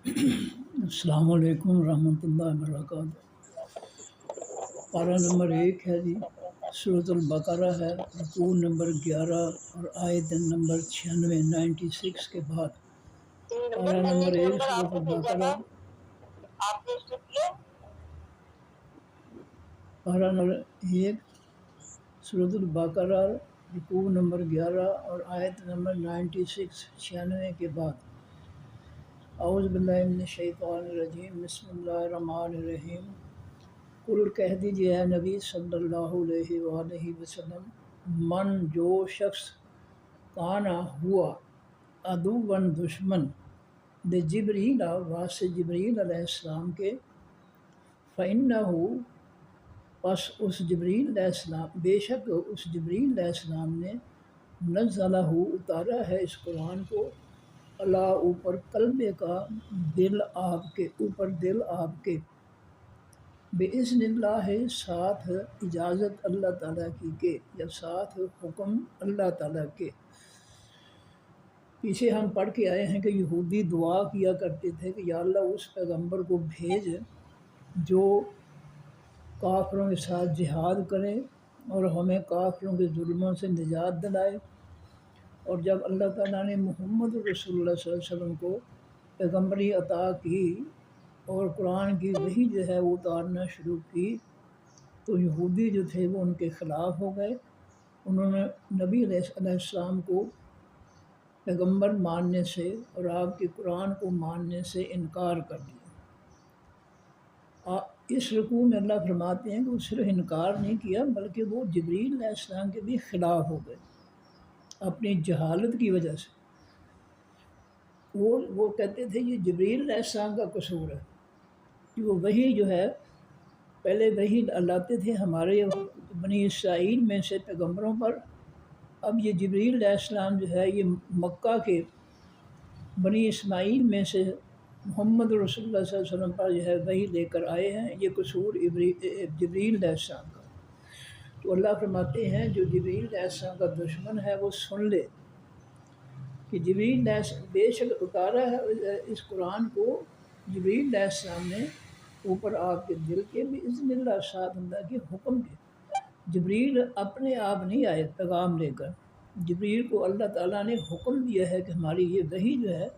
السلام علیکم ورحمۃ اللہ وبرکاتہ۔ پارہ نمبر 1 ہے جی، سورۃ البقرہ ہے، رکوع نمبر 11 اور آیت نمبر 96 کے بعد۔ پارہ نمبر 1 سورۃ البقرہ، پارہ نمبر 1 سورۃ البقرہ، رکوع نمبر 11 اور آیت نمبر 96 کے بعد۔ اعوذ باللہ من الشیطان الرجیم، بسم اللہ الرحمن الرحیم۔ قل کہہ دیجیے اے نبی صلی اللہ علیہ وآلہ وسلم، من جو شخص کانا ہوا عدوً دشمن لجبریل واسطے جبریل علیہ السلام کے، فإنہ پس اس جبریل علیہ السلام، بے شک اس جبریل علیہ السلام نے نزلہ اتارا ہے اس قرآن کو، اللہ اوپر قلب کا، دل آپ کے اوپر، دل آپ کے، بِإِذْنِ اللہ ساتھ اجازت اللہ تعالیٰ کی کے، یا ساتھ حکم اللہ تعالیٰ کے۔ پیچھے ہم پڑھ کے آئے ہیں کہ یہودی دعا کیا کرتے تھے کہ یا اللہ اس پیغمبر کو بھیج جو کافروں کے ساتھ جہاد کرے اور ہمیں کافروں کے ظلموں سے نجات دلائے۔ اور جب اللہ تعالیٰ نے محمد رسول اللہ صلی اللہ علیہ وسلم کو پیغمبری عطا کی اور قرآن کی وحی جو ہے وہ اتارنا شروع کی، تو یہودی جو تھے وہ ان کے خلاف ہو گئے۔ انہوں نے نبی علیہ السلام کو پیغمبر ماننے سے اور آپ کے قرآن کو ماننے سے انکار کر دیا۔ اس رکوع میں اللہ فرماتے ہیں کہ وہ صرف انکار نہیں کیا بلکہ وہ جبریل علیہ السلام کے بھی خلاف ہو گئے اپنی جہالت کی وجہ سے۔ وہ کہتے تھے یہ جبریل علیہ السلام کا قصور ہے کہ وہ وحی جو ہے، پہلے وحی لاتے تھے ہمارے بنی اسرائیل میں سے پیغمبروں پر، اب یہ جبریل علیہ السلام جو ہے یہ مکہ کے بنی اسماعیل میں سے محمد رسول اللہ صلی اللہ علیہ وسلم پر جو ہے وحی لے کر آئے ہیں، یہ قصور جبریل علیہ السلام کا۔ تو اللہ فرماتے ہیں جو جبریل علیہ السلام کا دشمن ہے وہ سن لے کہ جبریل علیہ السلام بے شک اتارا ہے اس قرآن کو جبریل علیہ السلام نے اوپر آپ کے دل کے، بِإِذْنِ اللہ ساتھ اللہ کے حکم کے۔ جبریل اپنے آپ نہیں آئے پیغام لے کر، جبریل کو اللہ تعالیٰ نے حکم دیا ہے کہ ہماری یہ وحی جو ہے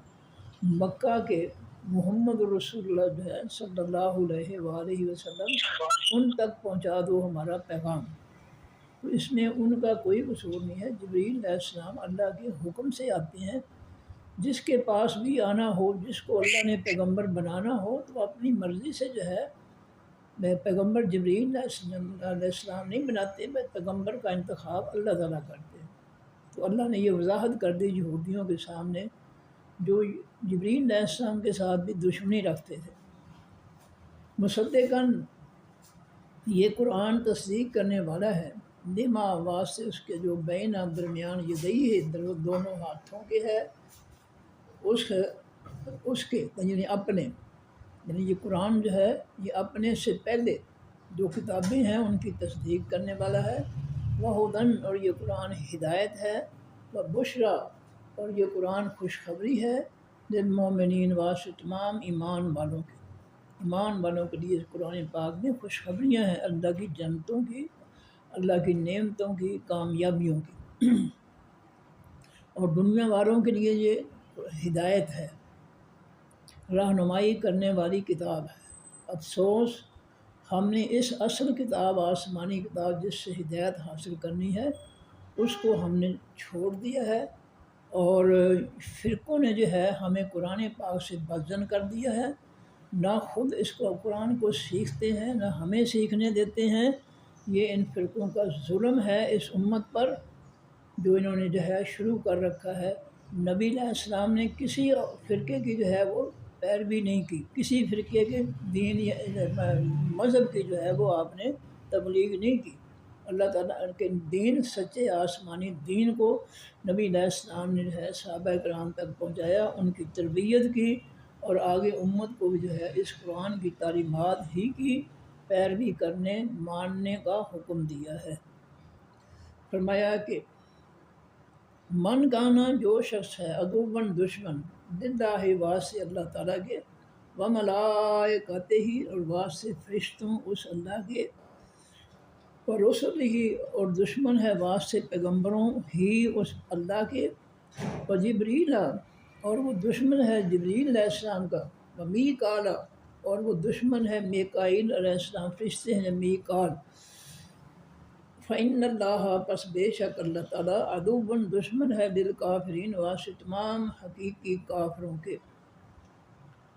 مکہ کے محمد رسول اللہ جو ہے صلی اللہ علیہ وآلہ وسلم ان تک پہنچا دو ہمارا پیغام۔ تو اس میں ان کا کوئی قصور نہیں ہے، جبریل علیہ السلام اللہ کے حکم سے آتے ہیں۔ جس کے پاس بھی آنا ہو، جس کو اللہ نے پیغمبر بنانا ہو تو اپنی مرضی سے جو ہے پیغمبر جبریل علیہ السلام نہیں بناتے، پیغمبر کا انتخاب اللہ تعالیٰ کرتے ہیں۔ تو اللہ نے یہ وضاحت کر دی یہودیوں کے سامنے جو جبریل علیہ السلام کے ساتھ بھی دشمنی رکھتے تھے۔ مصدقاً یہ قرآن تصدیق کرنے والا ہے، لما واسطے اس کے جو بینہ درمیان یدیہ دونوں ہاتھوں کے ہے، اس کے یعنی اپنے، یعنی یہ قرآن جو ہے یہ اپنے سے پہلے جو کتابیں ہیں ان کی تصدیق کرنے والا ہے، وہدن اور یہ قرآن ہدایت ہے، وبشرا اور یہ قرآن خوشخبری ہے، للمومنین واسطے تمام ایمان والوں کے، ایمان والوں کے لیے قرآن پاک میں خوشخبریاں ہیں اللہ کی جنتوں کی، اللہ کی نعمتوں کی، کامیابیوں کی، اور دنیا والوں کے لیے یہ ہدایت ہے، رہنمائی کرنے والی کتاب ہے۔ افسوس ہم نے اس اصل کتاب، آسمانی کتاب جس سے ہدایت حاصل کرنی ہے، اس کو ہم نے چھوڑ دیا ہے، اور فرقوں نے جو ہے ہمیں قرآن پاک سے بدظن کر دیا ہے، نہ خود اس کو قرآن کو سیکھتے ہیں نہ ہمیں سیکھنے دیتے ہیں۔ یہ ان فرقوں کا ظلم ہے اس امت پر جو انہوں نے جو ہے شروع کر رکھا ہے۔ نبی علیہ السلام نے کسی فرقے کی جو ہے وہ پیروی نہیں کی، کسی فرقے کے دین یا مذہب کی جو ہے وہ آپ نے تبلیغ نہیں کی۔ اللہ تعالیٰ کے دین، سچے آسمانی دین کو نبی علیہ السلام نے جو ہے صحابہ کرام تک پہنچایا، ان کی تربیت کی، اور آگے امت کو بھی جو ہے اس قرآن کی تعلیمات ہی کی پیروی کرنے، ماننے کا حکم دیا ہے۔ فرمایا کہ من گانا جو شخص ہے عدوً دشمن للہ واسطے اللہ تعالیٰ کے، و ملائکتہ اور واسطے فرشتوں اس اللہ کے، اور رسل ہی اور دشمن ہے واسطے پیغمبروں ہی اس اللہ کے، اور جبریل اور وہ دشمن ہے جبریل علیہ السلام کا، و میکال اور وہ دشمن ہے میکائیل علیہ السلام، فرشتے ہیں میکال، فإن اللہ پس بے شک اللہ تعالیٰ عدو دشمن ہے بالکافرین واسطے تمام حقیقی کافروں کے۔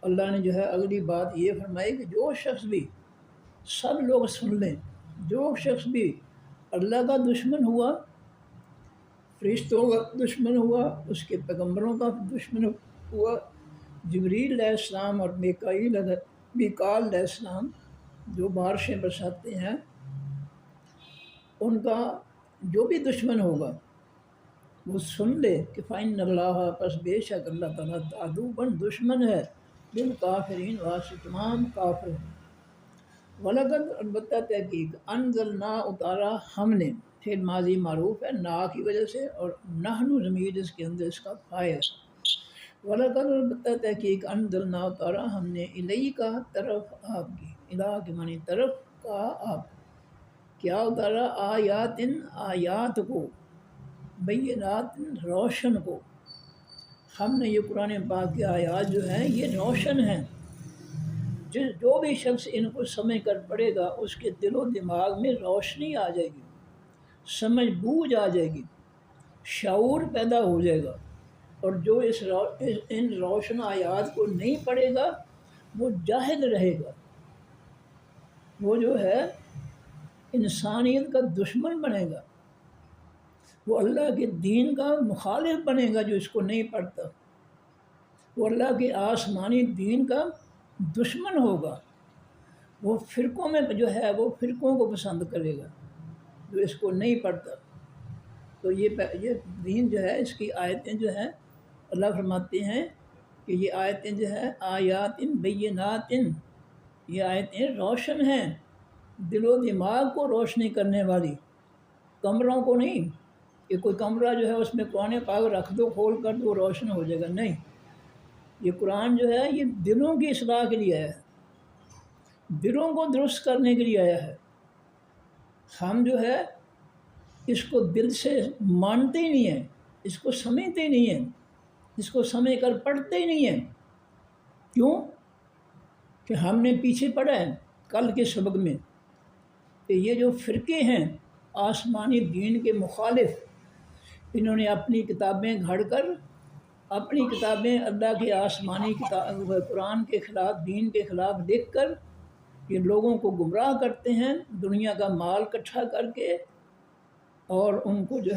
اللہ نے جو ہے اگلی بات یہ فرمائی کہ جو شخص بھی، سب لوگ سن لیں، جو شخص بھی اللہ کا دشمن ہوا، فرشتوں کا دشمن ہوا، اس کے پیغمبروں کا دشمن ہوا، جبریل علیہ السلام اور میکال علیہ السلام جو بارشیں برساتے ہیں، ان کا جو بھی دشمن ہوگا وہ سن لے کہ فإن اللہ پس بے شک اللہ تعالیٰ عدو دشمن ہے بالکافرین واسطے تمام کافر ہیں۔ وَلَقَدْ البتہ تحقیق انزلنا اتارا ہم نے، پھر ماضی معروف ہے نا کی وجہ سے، اور نحن ضمیر اس کے اندر اس کا فاعل ہے۔ وَلَقَدْ البتہ تحقیق انزلنا اتارا ہم نے الیک طرف آپ کی، الہ کے معنی طرف کا آپ، کیا اتارا آیات کو، بینات روشن کو، ہم نے یہ قرآن پاک کی آیات جو ہیں یہ روشن ہیں، جو بھی شخص ان کو سمجھ کر پڑھے گا اس کے دل و دماغ میں روشنی آ جائے گی، سمجھ بوجھ آ جائے گی، شعور پیدا ہو جائے گا، اور جو ان روشن آیات کو نہیں پڑھے گا وہ جاہل رہے گا، وہ جو ہے انسانیت کا دشمن بنے گا، وہ اللہ کے دین کا مخالف بنے گا جو اس کو نہیں پڑھتا، وہ اللہ کے آسمانی دین کا دشمن ہوگا، وہ فرقوں میں جو ہے وہ فرقوں کو پسند کرے گا جو اس کو نہیں پڑھتا۔ تو یہ دین جو ہے اس کی آیتیں جو ہیں اللہ فرماتے ہیں کہ یہ آیتیں جو ہے آیات بینات، یہ آیتیں روشن ہیں، دل و دماغ کو روشنی کرنے والی، کمروں کو نہیں کہ کوئی کمرہ جو ہے اس میں قرآن پاک رکھ دو کھول کر تو روشن ہو جائے گا، نہیں، یہ قرآن جو ہے یہ دلوں کی اصلاح کے لیے آیا ہے، دلوں کو درست کرنے کے لیے آیا ہے۔ ہم جو ہے اس کو دل سے مانتے ہی نہیں ہیں، اس کو سمجھتے ہی نہیں ہیں، اس کو سمجھ کر پڑھتے ہی نہیں ہیں، کیوں کہ ہم نے پیچھے پڑھا ہے کل کے سبق میں کہ یہ جو فرقے ہیں آسمانی دین کے مخالف، انہوں نے اپنی کتابیں گھڑ کر، اپنی کتابیں اللہ کے آسمانی قرآن کے خلاف، دین کے خلاف لکھ کر یہ لوگوں کو گمراہ کرتے ہیں، دنیا کا مال اکٹھا کر کے، اور ان کو جو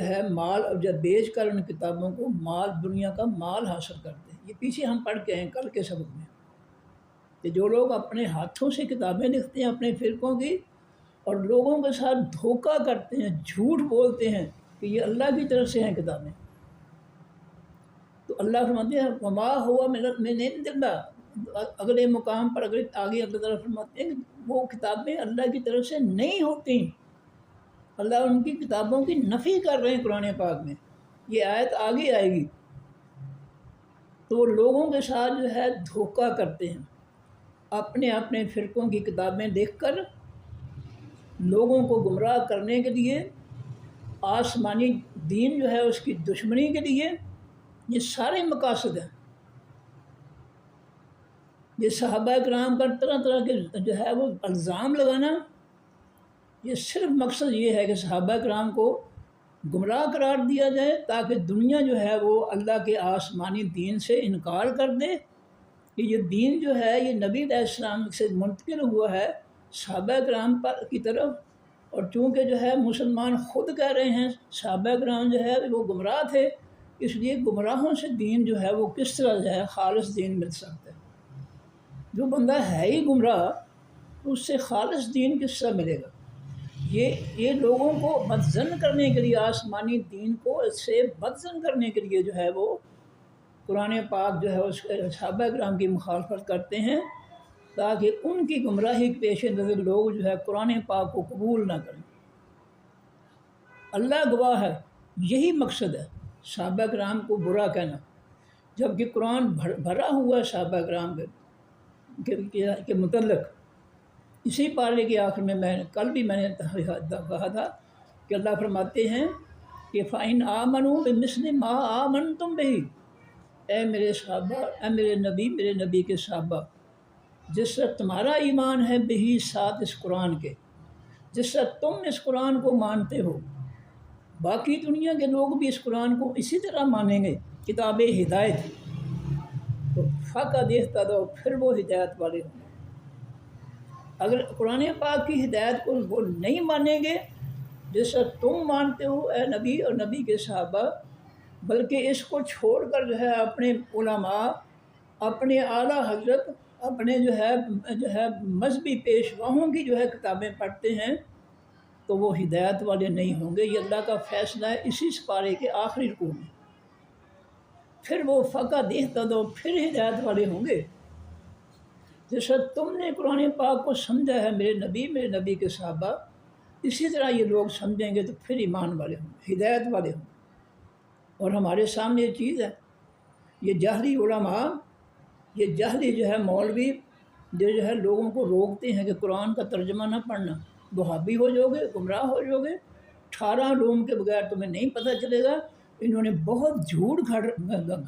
ہے مال جب بیچ کر ان کتابوں کو مال، دنیا کا مال حاصل کرتے ہیں۔ یہ پیچھے ہم پڑھ کے ہیں کل کے سبق میں کہ جو لوگ اپنے ہاتھوں سے کتابیں لکھتے ہیں اپنے فرقوں کی اور لوگوں کے ساتھ دھوکہ کرتے ہیں، جھوٹ بولتے ہیں کہ یہ اللہ کی طرف سے ہیں کتابیں، تو اللہ فرماتے ہیں وما ہوا من عند اللہ، اگلے مقام پر آگے اللہ تعالیٰ فرماتے ہیں کہ وہ کتابیں اللہ کی طرف سے نہیں ہوتی، اللہ ان کی کتابوں کی نفی کر رہے ہیں قرآن پاک میں، یہ آیت آگے آئے گی۔ تو وہ لوگوں کے ساتھ جو ہے دھوکہ کرتے ہیں، اپنے فرقوں کی کتابیں لکھ کر لوگوں کو گمراہ کرنے کے لیے، آسمانی دین جو ہے اس کی دشمنی کے لیے، یہ سارے مقاصد ہیں۔ یہ صحابہ کرام کا طرح طرح کے جو ہے وہ الزام لگانا، یہ صرف مقصد یہ ہے کہ صحابہ کرام کو گمراہ قرار دیا جائے تاکہ دنیا جو ہے وہ اللہ کے آسمانی دین سے انکار کر دے کہ یہ دین جو ہے یہ نبی علیہ السلام سے منتقل ہوا ہے صحابہ کرام پر کی طرف، اور چونکہ جو ہے مسلمان خود کہہ رہے ہیں صحابہ کرام جو ہے وہ گمراہ تھے، اس لیے گمراہوں سے دین جو ہے وہ کس طرح جو ہے خالص دین مل سکتا ہے، جو بندہ ہے ہی گمراہ تو اس سے خالص دین کس طرح ملے گا۔ یہ لوگوں کو بدظن کرنے کے لیے، آسمانی دین کو اس سے بدظن کرنے کے لیے جو ہے وہ قرآن پاک جو ہے اس صحابہ کرام کی مخالفت کرتے ہیں تاکہ ان کی گمراہی کے پیش نظر لوگ جو ہے قرآن پاک کو قبول نہ کریں۔ اللہ گواہ ہے، یہی مقصد ہے صحابہ کرام کو برا کہنا۔ جبکہ قرآن بھرا ہوا ہے صحابہ کرام کے متعلق۔ اسی پارے کے آخر میں کل بھی میں نے کہا تھا کہ اللہ فرماتے ہیں کہ فَإِنْ آمَنُوا بِمِثْلِ مَا آمَنْتُمْ بِهِ، اے میرے صحابہ، اے میرے نبی کے صحابہ، جس سے تمہارا ایمان ہے بہی ساتھ اس قرآن کے، جس سے تم اس قرآن کو مانتے ہو، باقی دنیا کے لوگ بھی اس قرآن کو اسی طرح مانیں گے، کتاب ہدایت، تو فقط اہتدوا، پھر وہ ہدایت والے ہوں گے۔ اگر قرآن پاک کی ہدایت کو وہ نہیں مانیں گے جیسا تم مانتے ہو اے نبی اور نبی کے صحابہ، بلکہ اس کو چھوڑ کر جو ہے اپنے علماء، اپنے اعلیٰ حضرت، اپنے جو ہے مذہبی پیشواؤں کی جو ہے کتابیں پڑھتے ہیں، تو وہ ہدایت والے نہیں ہوں گے۔ یہ اللہ کا فیصلہ ہے اسی سپارے کے آخری رکوع میں۔ پھر وہ فقط اہتدوا، پھر ہدایت والے ہوں گے۔ جیسا تم نے قرآن پاک کو سمجھا ہے میرے نبی کے صحابہ، اسی طرح یہ لوگ سمجھیں گے تو پھر ایمان والے ہوں گے، ہدایت والے ہوں گے۔ اور ہمارے سامنے یہ چیز ہے، یہ جہلی علماء، یہ جہلی جو ہے مولوی جو ہے لوگوں کو روکتے ہیں کہ قرآن کا ترجمہ نہ پڑھنا، وہابی ہو جاؤ گے، گمراہ ہو جاؤ گے، 18 علوم کے بغیر تمہیں نہیں پتہ چلے گا۔ انہوں نے بہت جھوٹ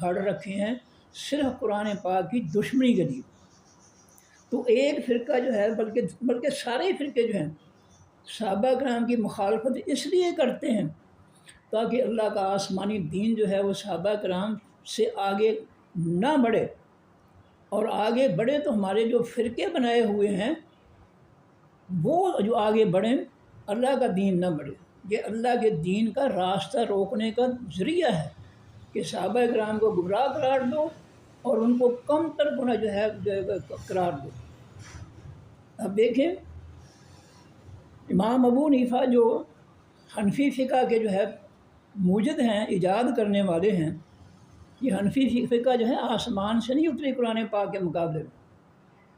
گھڑ رکھے ہیں صرف قرآن پاک کی دشمنی کے لیے۔ تو ایک فرقہ جو ہے بلکہ سارے فرقے جو ہیں صحابہ کرام کی مخالفت اس لیے کرتے ہیں تاکہ اللہ کا آسمانی دین جو ہے وہ صحابہ کرام سے آگے نہ بڑھے، اور آگے بڑھے تو ہمارے جو فرقے بنائے ہوئے ہیں وہ جو آگے بڑھیں، اللہ کا دین نہ بڑھے۔ یہ اللہ کے دین کا راستہ روکنے کا ذریعہ ہے کہ صحابہ کرام کو گمراہ قرار دو اور ان کو کم تر گناہ جو ہے قرار دو۔ اب دیکھیں، امام ابو حنیفہ جو حنفی فقہ کے جو ہے موجد ہیں، ایجاد کرنے والے ہیں، یہ حنفی فقہ جو ہے آسمان سے نہیں اتری قرآن پاک کے مقابلے میں۔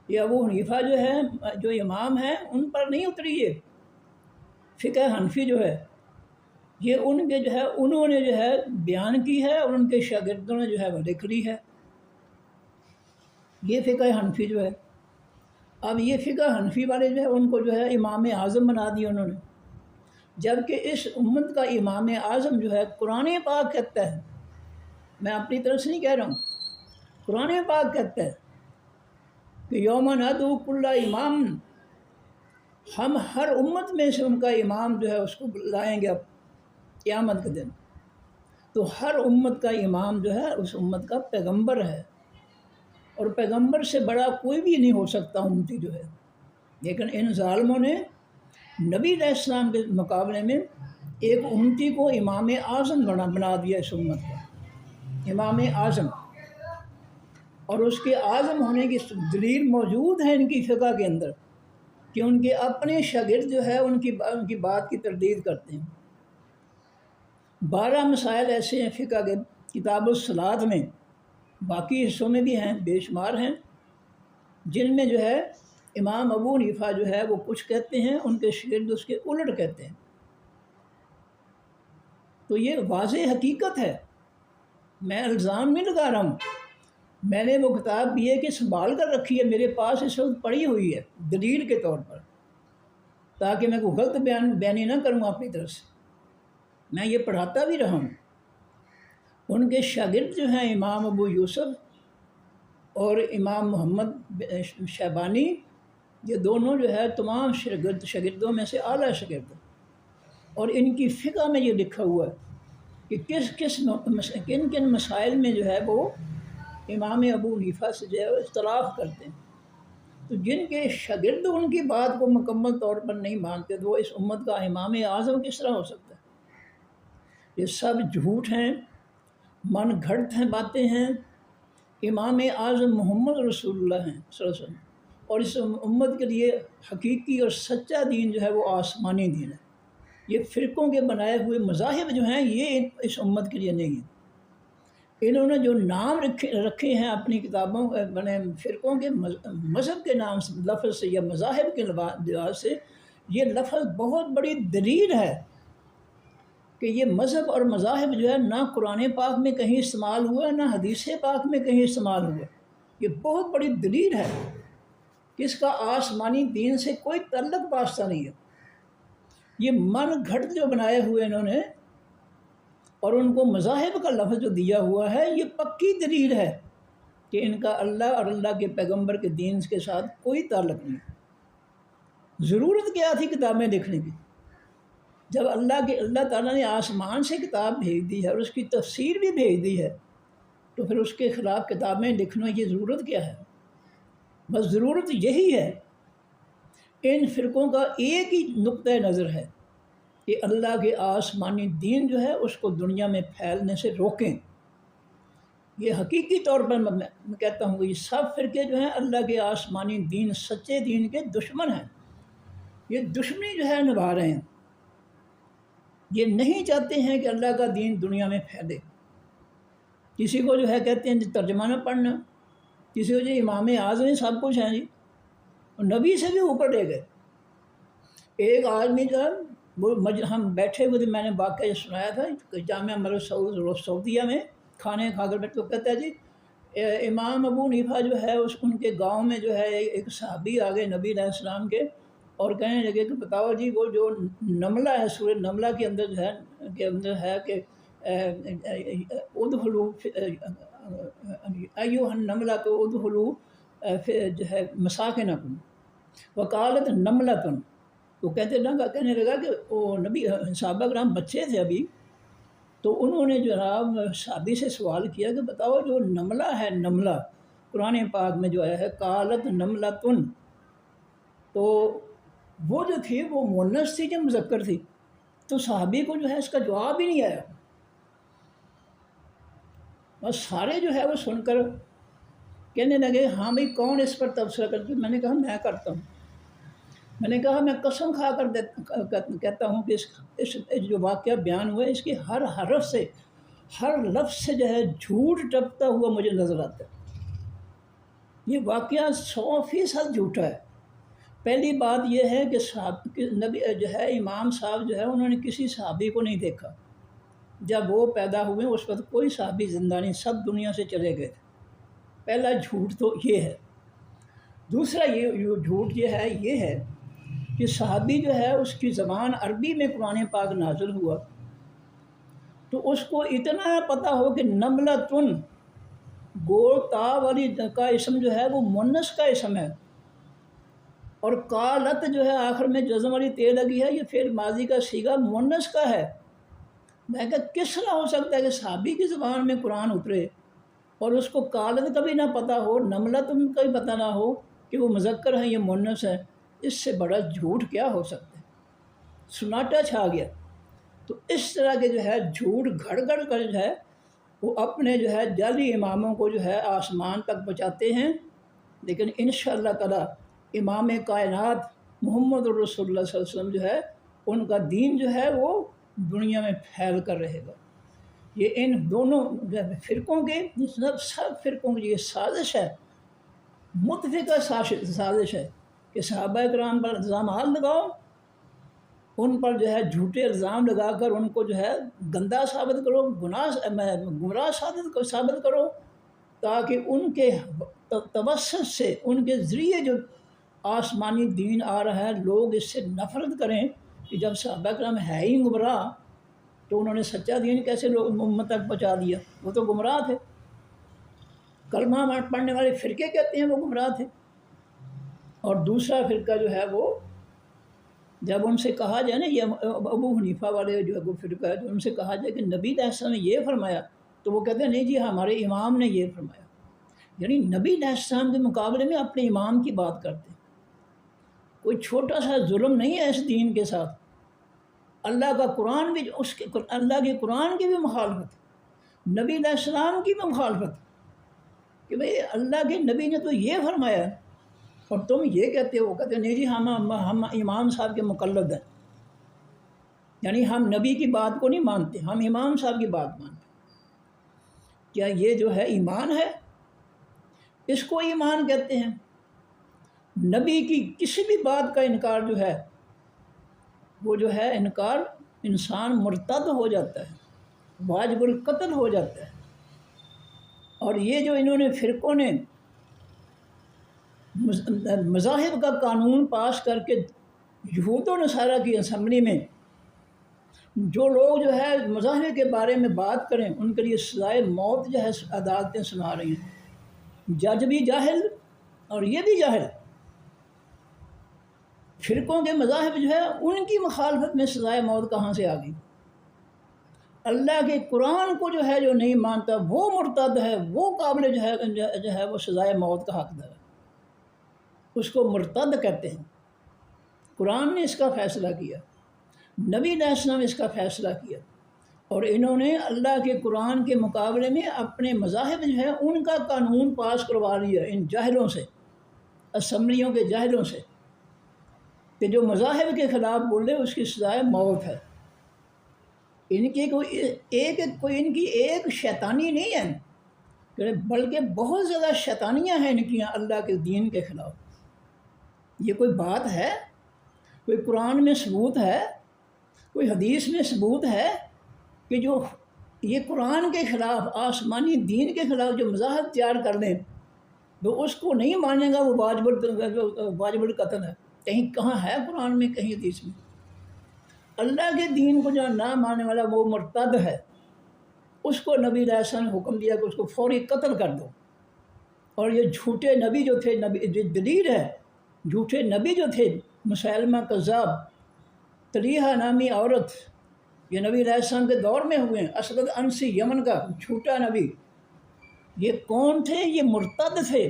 یہ ابو حنیفہ جو ہے جو امام ہیں ان پر نہیں اتری، یہ فقہ حنفی جو ہے یہ ان کے جو ہے انہوں نے جو ہے بیان کی ہے اور ان کے شاگردوں نے جو ہے وہ لکھ لی ہے، یہ فقہ حنفی جو ہے۔ اب یہ فقہ حنفی والے جو ہے ان کو جو ہے امام اعظم بنا دیا انہوں نے، جبکہ اس امت کا امام اعظم جو ہے قرآن پاک کہتا ہے، میں اپنی طرف سے نہیں کہہ رہا ہوں، قرآن پاک کہتا ہے کہ یوم ندعو کل امام، ہم ہر امت میں سے ان کا امام جو ہے اس کو لائیں گے اب قیامت کے دن۔ تو ہر امت کا امام جو ہے اس امت کا پیغمبر ہے، اور پیغمبر سے بڑا کوئی بھی نہیں ہو سکتا امتی جو ہے۔ لیکن ان ظالموں نے نبی علیہ السلام کے مقابلے میں ایک امتی کو امام اعظم بنا دیا، اس امت کا امام اعظم، اور اس کے اعظم ہونے کی دلیل موجود ہے ان کی فقہ کے اندر کہ ان کے اپنے شاگرد جو ہے ان کی بات کی تردید کرتے ہیں۔ 12 مسائل ایسے ہیں فقہ کے کتاب الصلاۃ میں، باقی حصوں میں بھی ہیں، بے شمار ہیں، جن میں جو ہے امام ابو حنیفہ جو ہے وہ کچھ کہتے ہیں، ان کے شاگرد اس کے الٹ کہتے ہیں۔ تو یہ واضح حقیقت ہے، میں الزام نہیں لگا رہا ہوں، میں نے وہ کتاب بھی ہے کہ سنبھال کر رکھی ہے، میرے پاس اس وقت پڑی ہوئی ہے دلیل کے طور پر، تاکہ میں کوئی غلط بیانی نہ کروں اپنی طرف سے، میں یہ پڑھاتا بھی رہا ہوں۔ ان کے شاگرد جو ہیں امام ابو یوسف اور امام محمد شیبانی، یہ دونوں جو ہے تمام شاگردوں میں سے اعلیٰ شاگرد، اور ان کی فقہ میں یہ لکھا ہوا ہے کہ کن کن مسائل میں جو ہے وہ امام ابو حنیفہ سے جو ہے اختلاف کرتے ہیں۔ تو جن کے شاگرد ان کی بات کو مکمل طور پر نہیں مانتے تو وہ اس امت کا امام اعظم کس طرح ہو سکتا ہے؟ یہ سب جھوٹ ہیں، من گھڑت ہیں، باتیں ہیں۔ امام اعظم محمد رسول اللہ ہیں صلی اللہ علیہ وسلم، اور اس امت کے لیے حقیقی اور سچا دین جو ہے وہ آسمانی دین ہے۔ یہ فرقوں کے بنائے ہوئے مذاہب جو ہیں یہ اس امت کے لیے نہیں ہیں۔ انہوں نے جو نام رکھے ہیں اپنی کتابوں بنے فرقوں کے مذہب کے نام سے، لفظ سے یا مذاہب کے لحاظ سے، یہ لفظ بہت بڑی دلیل ہے کہ کہ یہ مذہب اور مذاہب جو ہے نہ قرآن پاک میں کہیں استعمال ہوا نہ حدیث پاک میں کہیں استعمال ہوا. یہ بہت بڑی دلیل ہے کہ اس کا آسمانی دین سے کوئی تعلق واسطہ نہیں ہے. یہ من گھڑت جو بنائے ہوئے انہوں نے اور ان کو مذاہب کا لفظ جو دیا ہوا ہے یہ پکی دلیل ہے کہ ان کا اللہ اور اللہ کے پیغمبر کے دین کے ساتھ کوئی تعلق نہیں. ضرورت کیا تھی کتابیں لکھنے کی؟ جب اللہ تعالیٰ نے آسمان سے کتاب بھیج دی ہے اور اس کی تفسیر بھی بھیج دی ہے تو پھر اس کے خلاف کتابیں لکھنا یہ ضرورت کیا ہے؟ بس ضرورت یہی ہے. ان فرقوں کا ایک ہی نقطۂ نظر ہے کہ اللہ کے آسمانی دین جو ہے اس کو دنیا میں پھیلنے سے روکیں. یہ حقیقی طور پر میں کہتا ہوں کہ یہ سب فرقے جو ہیں اللہ کے آسمانی دین سچے دین کے دشمن ہیں. یہ دشمنی جو ہے نبھا رہے ہیں. یہ نہیں چاہتے ہیں کہ اللہ کا دین دنیا میں پھیلے. کسی کو جو ہے کہتے ہیں ترجمہ نہ پڑھنا، کسی کو جو امام اعظم سب کچھ ہیں جی، نبی سے بھی اوپر لے گئے. ایک آدمی جو ہے وہ ہم بیٹھے ہوئے تھے، میں نے واقعہ سنایا تھا جامعہ ملک سعودیہ میں کھانے کھا کر بیٹھ تو کہتا ہے جی امام ابو حنیفہ جو ہے ان کے گاؤں میں جو ہے ایک صحابی آ گئے نبی علیہ السلام کے اور کہنے لگے کہ بتاؤ جی وہ جو نملہ ہے سورہ نملہ کے اندر جو ہے کہ ادخلوا ایھا النملۃ ادخلوا جو ہے مساکنکم وقالت نملۃ. تو کہنے لگا کہ وہ نبی صحابہ کرام بچے تھے ابھی، تو انہوں نے جناب صحابی سے سوال کیا کہ بتاؤ جو نملہ ہے، نملہ قرآن پاک میں جو آیا ہے قالت نملۃ، تو وہ جو تھی وہ مؤنث تھی کہ مذکر تھی؟ تو صحابی کو جو ہے اس کا جواب ہی نہیں آیا. اور سارے جو ہے وہ سن کر کہنے لگے ہاں بھائی کون اس پر تبصرہ کرتے؟ میں نے کہا میں کرتا ہوں. میں نے کہا میں قسم کھا کر کہتا ہوں کہ اس جو واقعہ بیان ہوا ہے اس کی ہر حرف سے ہر لفظ سے جو ہے جھوٹ ٹپتا ہوا مجھے نظر آتا ہے. یہ واقعہ 100% جھوٹا ہے. پہلی بات یہ ہے کہ نبی جو ہے امام صاحب جو ہے انہوں نے کسی صحابی کو نہیں دیکھا. جب وہ پیدا ہوئے اس وقت کوئی صحابی زندہ نہیں، سب دنیا سے چلے گئے تھے. پہلا جھوٹ تو یہ ہے. دوسرا یہ جھوٹ یہ ہے کہ صحابی جو ہے اس کی زبان عربی میں قرآن پاک نازل ہوا تو اس کو اتنا پتہ ہو کہ نملۃ گول تا والی کا اسم جو ہے وہ مؤنث کا اسم ہے اور قالت جو ہے آخر میں جزم والی تے لگی ہے، یہ فعل ماضی کا صیغہ مؤنث کا ہے. میں کہ کس طرح ہو سکتا ہے کہ صحابی کی زبان میں قرآن اترے اور اس کو قالت کا بھی نہ پتہ ہو، نملۃ کا بھی پتہ نہ ہو کہ وہ مذکر ہے یا مؤنث ہے؟ اس سے بڑا جھوٹ کیا ہو سکتا ہے؟ سناٹا چھا گیا. تو اس طرح کے جو ہے جھوٹ گھڑ گھڑ کر جو ہے وہ اپنے جو ہے جعلی اماموں کو جو ہے آسمان تک پہنچاتے ہیں. لیکن انشاءاللہ تعالی امام کائنات محمد الرسول اللہ صلی اللہ علیہ وسلم جو ہے ان کا دین جو ہے وہ دنیا میں پھیل کر رہے گا. یہ ان دونوں فرقوں کے سب فرقوں کی یہ سازش ہے، متفقہ سازش ہے کہ صحابہ کرام پر الزامات لگاؤ، ان پر جو ہے جھوٹے الزام لگا کر ان کو جو ہے گندہ ثابت کرو، گمراہ ثابت کرو، تاکہ ان کے توسط سے ان کے ذریعے جو آسمانی دین آ رہا ہے لوگ اس سے نفرت کریں کہ جب صحابہ کرام ہے ہی گمراہ تو انہوں نے سچا دین کیسے لوگ امت تک پہنچا دیا؟ وہ تو گمراہ تھے. کلمہ پڑھنے والے فرقے کہتے ہیں وہ گمراہ تھے. اور دوسرا فرقہ جو ہے وہ جب ان سے کہا جائے نا، یہ ابو حنیفہ والے جو ہے وہ فرقہ ہے، جو ان سے کہا جائے کہ نبی علیہ السلام نے یہ فرمایا تو وہ کہتے ہیں نہیں جی ہمارے امام نے یہ فرمایا. یعنی نبی علیہ السلام کے مقابلے میں اپنے امام کی بات کرتے ہیں. کوئی چھوٹا سا ظلم نہیں ہے اس دین کے ساتھ. اللہ کا قرآن بھی اللہ کے قرآن کی بھی مخالفت، نبی علیہ السلام کی بھی مخالفت کہ بھئی اللہ کے نبی نے تو یہ فرمایا ہے اور تم یہ کہتے ہو. کہتے ہیں نہیں جی ہم امام صاحب کے مقلد ہیں، یعنی ہم نبی کی بات کو نہیں مانتے، ہم امام صاحب کی بات مانتے. کیا یہ جو ہے ایمان ہے؟ اس کو ایمان کہتے ہیں. نبی کی کسی بھی بات کا انکار جو ہے وہ جو ہے انکار انسان مرتد ہو جاتا ہے، واجب القتل ہو جاتا ہے۔ اور یہ جو انہوں نے فرقوں نے مذاہب کا قانون پاس کر کے یہود و نصارہ کی اسمبلی میں جو لوگ جو ہے مذاہب کے بارے میں بات کریں ان کے لیے سزائے موت جو ہے عدالتیں سنا رہی ہیں۔ جج بھی جاہل اور یہ بھی جاہل، فرقوں کے مذاہب جو ہے ان کی مخالفت میں سزائے موت کہاں سے آ گئی؟ اللہ کے قرآن کو جو ہے جو نہیں مانتا وہ مرتد ہے، وہ قابل جو ہے وہ سزائے موت کا حقدار ہے، اس کو مرتد کہتے ہیں۔ قرآن نے اس کا فیصلہ کیا، نبی علیہ السلام نے اس کا فیصلہ کیا، اور انہوں نے اللہ کے قرآن کے مقابلے میں اپنے مذاہب جو ہے ان کا قانون پاس کروا لیا ان جاہلوں سے، اسمبلیوں کے جاہلوں سے، کہ جو مذاہب کے خلاف بولے اس کی سزائے موت ہے۔ ان کی کوئی ان کی ایک شیطانی نہیں ہے، بلکہ بہت زیادہ شیطانیاں ہیں ان کی اللہ کے دین کے خلاف۔ یہ کوئی بات ہے؟ کوئی قرآن میں ثبوت ہے، کوئی حدیث میں ثبوت ہے کہ جو یہ قرآن کے خلاف، آسمانی دین کے خلاف جو مذاہب تیار کر لیں تو اس کو نہیں مانے گا وہ واجب القتل ہے؟ کہیں کہاں ہے قرآن میں، کہیں حدیث میں؟ اللہ کے دین کو جو نہ ماننے والا وہ مرتد ہے، اس کو نبی علیہ السلام نے حکم دیا کہ اس کو فوری قتل کر دو۔ اور یہ جھوٹے نبی جو تھے، جو دلیل ہے، جھوٹے نبی جو تھے، مسیلمہ کذاب، طلیحہ نامی عورت، یہ نبی علیہ السلام کے دور میں ہوئے ہیں، اسود عنسی یمن کا جھوٹا نبی، یہ کون تھے؟ یہ مرتد تھے۔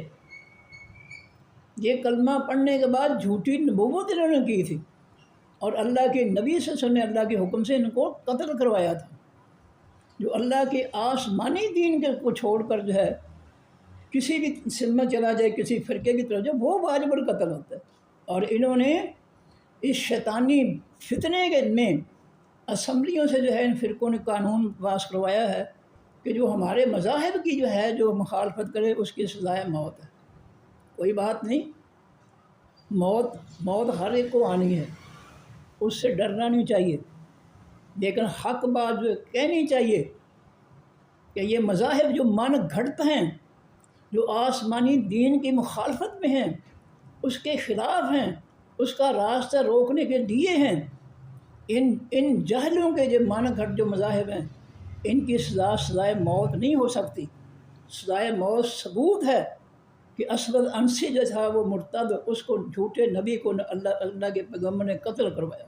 یہ کلمہ پڑھنے کے بعد جھوٹی نبوت انہوں نے کی تھی، اور اللہ کے نبی صلی اللہ علیہ وسلم نے اللہ کے حکم سے ان کو قتل کروایا تھا۔ جو اللہ کے آسمانی دین کو چھوڑ کر جو ہے کسی بھی سلم میں چلا جائے، کسی فرقے کی طرف جائے، وہ واجب القتل ہوتا ہے۔ اور انہوں نے اس شیطانی فتنے کے میں اسمبلیوں سے جو ہے ان فرقوں نے قانون پاس کروایا ہے کہ جو ہمارے مذاہب کی جو ہے جو مخالفت کرے اس کی سزائے موت ہے۔ کوئی بات نہیں، موت ہر ایک کو آنی ہے، اس سے ڈرنا نہیں چاہیے، لیکن حق بات جو کہنی چاہیے کہ یہ مذاہب جو من گھڑت ہیں، جو آسمانی دین کی مخالفت میں ہیں، اس کے خلاف ہیں، اس کا راستہ روکنے کے لیے ہیں، ان جہلوں کے جو من گھڑت جو مذاہب ہیں ان کی سزائے موت نہیں ہو سکتی۔ سزائے موت ثبوت ہے کہ اسود عنسی جو تھا وہ مرتد، اس کو جھوٹے نبی کو اللہ کے پیغمبر نے قتل کروایا۔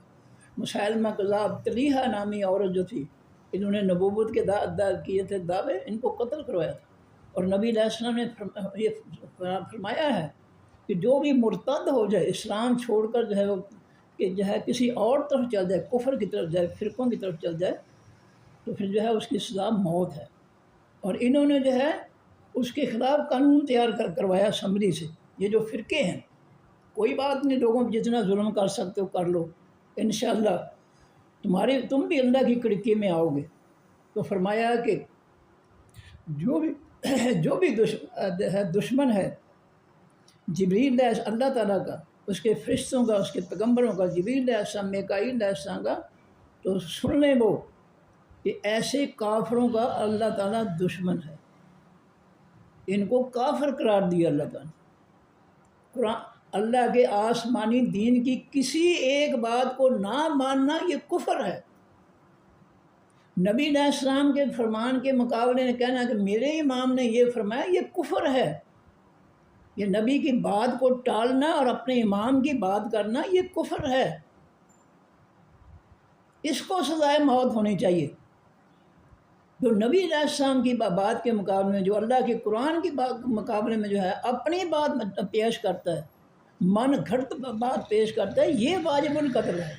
مسیلمہ کذاب، طلیحہ نامی عورت جو تھی، انہوں نے نبوت کے کیے تھے دعوے، ان کو قتل کروایا تھا۔ اور نبی علیہ السلام نے یہ فرمایا ہے کہ جو بھی مرتد ہو جائے، اسلام چھوڑ کر جو ہے وہ کہ جو ہے کسی اور طرف چل جائے، کفر کی طرف جائے، فرقوں کی طرف چل جائے، تو پھر جو ہے اس کی سزا موت ہے۔ اور انہوں نے جو ہے اس کے خلاف قانون تیار کروایا اسمبلی سے۔ یہ جو فرقے ہیں، کوئی بات نہیں، لوگوں پہ جتنا ظلم کر سکتے ہو کر لو، انشاءاللہ تم بھی اللہ کی کڑکی میں آؤ گے۔ تو فرمایا کہ جو بھی دشمن ہے جبریل اللہ تعالیٰ کا، اس کے فرشتوں کا، اس کے پیغمبروں کا، جبریل علیہ السلام، میکائیل علیہ السلام کا، تو سن لیں وہ کہ ایسے کافروں کا اللہ تعالیٰ دشمن ہے، ان کو کافر قرار دیا اللہ تعالیٰ۔ قرآن اللہ کے آسمانی دین کی کسی ایک بات کو نہ ماننا یہ کفر ہے۔ نبی علیہ السلام کے فرمان کے مقابلے میں کہنا کہ میرے امام نے یہ فرمایا، یہ کفر ہے۔ یہ نبی کی بات کو ٹالنا اور اپنے امام کی بات کرنا یہ کفر ہے، اس کو سزائے موت ہونی چاہیے۔ جو نبی علیہ السلام کی بات کے مقابلے میں، جو اللہ کے قرآن کی مقابلے میں جو ہے اپنی بات پیش کرتا ہے، من گھڑت بات پیش کرتا ہے، یہ واجب القتل ہے۔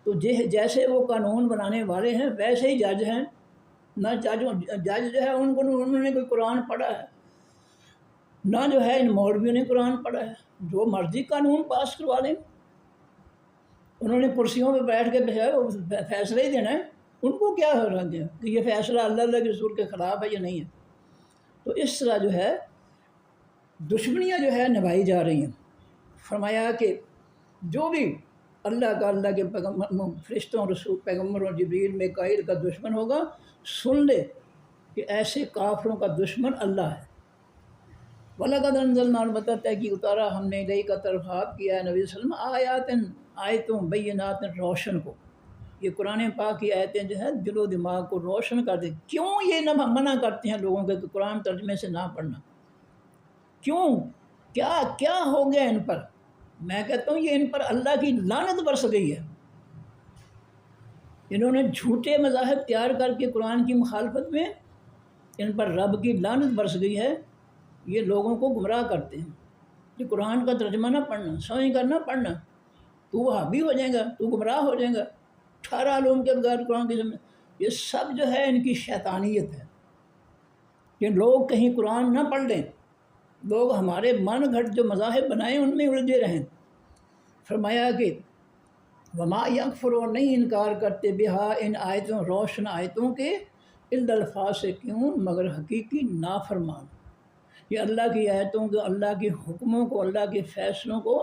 تو جیسے وہ قانون بنانے والے ہیں ویسے ہی جج ہیں۔ نہ جج جو ہے انہوں نے کوئی قرآن پڑھا ہے، نہ جو ہے ان مولویوں نے قرآن پڑھا ہے، جو مرضی قانون پاس کروا لیں، انہوں نے کرسیوں پہ بیٹھ کے وہ فیصلہ ہی دینا ہے، ان کو کیا ہو رہا ہے کہ یہ فیصلہ اللہ کے رسول کے خلاف ہے یا نہیں ہے۔ تو اس طرح جو ہے دشمنیاں جو ہے نبھائی جا رہی ہیں۔ فرمایا کہ جو بھی اللہ کا اللہ کے پیغمبر فرشتوں رسول پیغمبروں جبریل میکائیل کا دشمن ہوگا، سن لے کہ ایسے کافروں کا دشمن اللہ ہے۔ وَلَقَدْ أَنزَلْنَا البتہ کہ اتارا ہم نے الیک طرف آپ کیا ہے نبی صلی اللہ علیہ وسلم آیاتوں بینات روشن کو، یہ قرآن پاک کی آیتیں جو ہے دل و دماغ کو روشن کر دیں۔ کیوں یہ نہ منع کرتے ہیں لوگوں کے کہ قرآن ترجمے سے نہ پڑھنا؟ کیوں؟ کیا ہو گیا ان پر؟ میں کہتا ہوں یہ ان پر اللہ کی لعنت برس گئی ہے۔ انہوں نے جھوٹے مذاہب تیار کر کے قرآن کی مخالفت میں ان پر رب کی لعنت برس گئی ہے۔ یہ لوگوں کو گمراہ کرتے ہیں کہ قرآن کا ترجمہ نہ پڑھنا، سمجھ کر نہ پڑھنا، تو وہابی ہو جائے گا، تو گمراہ ہو جائے گا، 18 علوم کے بغیر قرآن کی سمجھ۔ یہ سب جو ہے ان کی شیطانیت ہے کہ لوگ کہیں قرآن نہ پڑھ لیں، لوگ ہمارے من گھڑت جو مذاہب بنائے ان میں الجھے رہیں۔ فرمایا کہ وما یکفرون، نہیں انکار کرتے بہا ان آیتوں روشن آیتوں کے الا الفاسقون، مگر حقیقی نافرمان۔ یہ اللہ کی آیتوں کو، اللہ کے حکموں کو، اللہ کے فیصلوں کو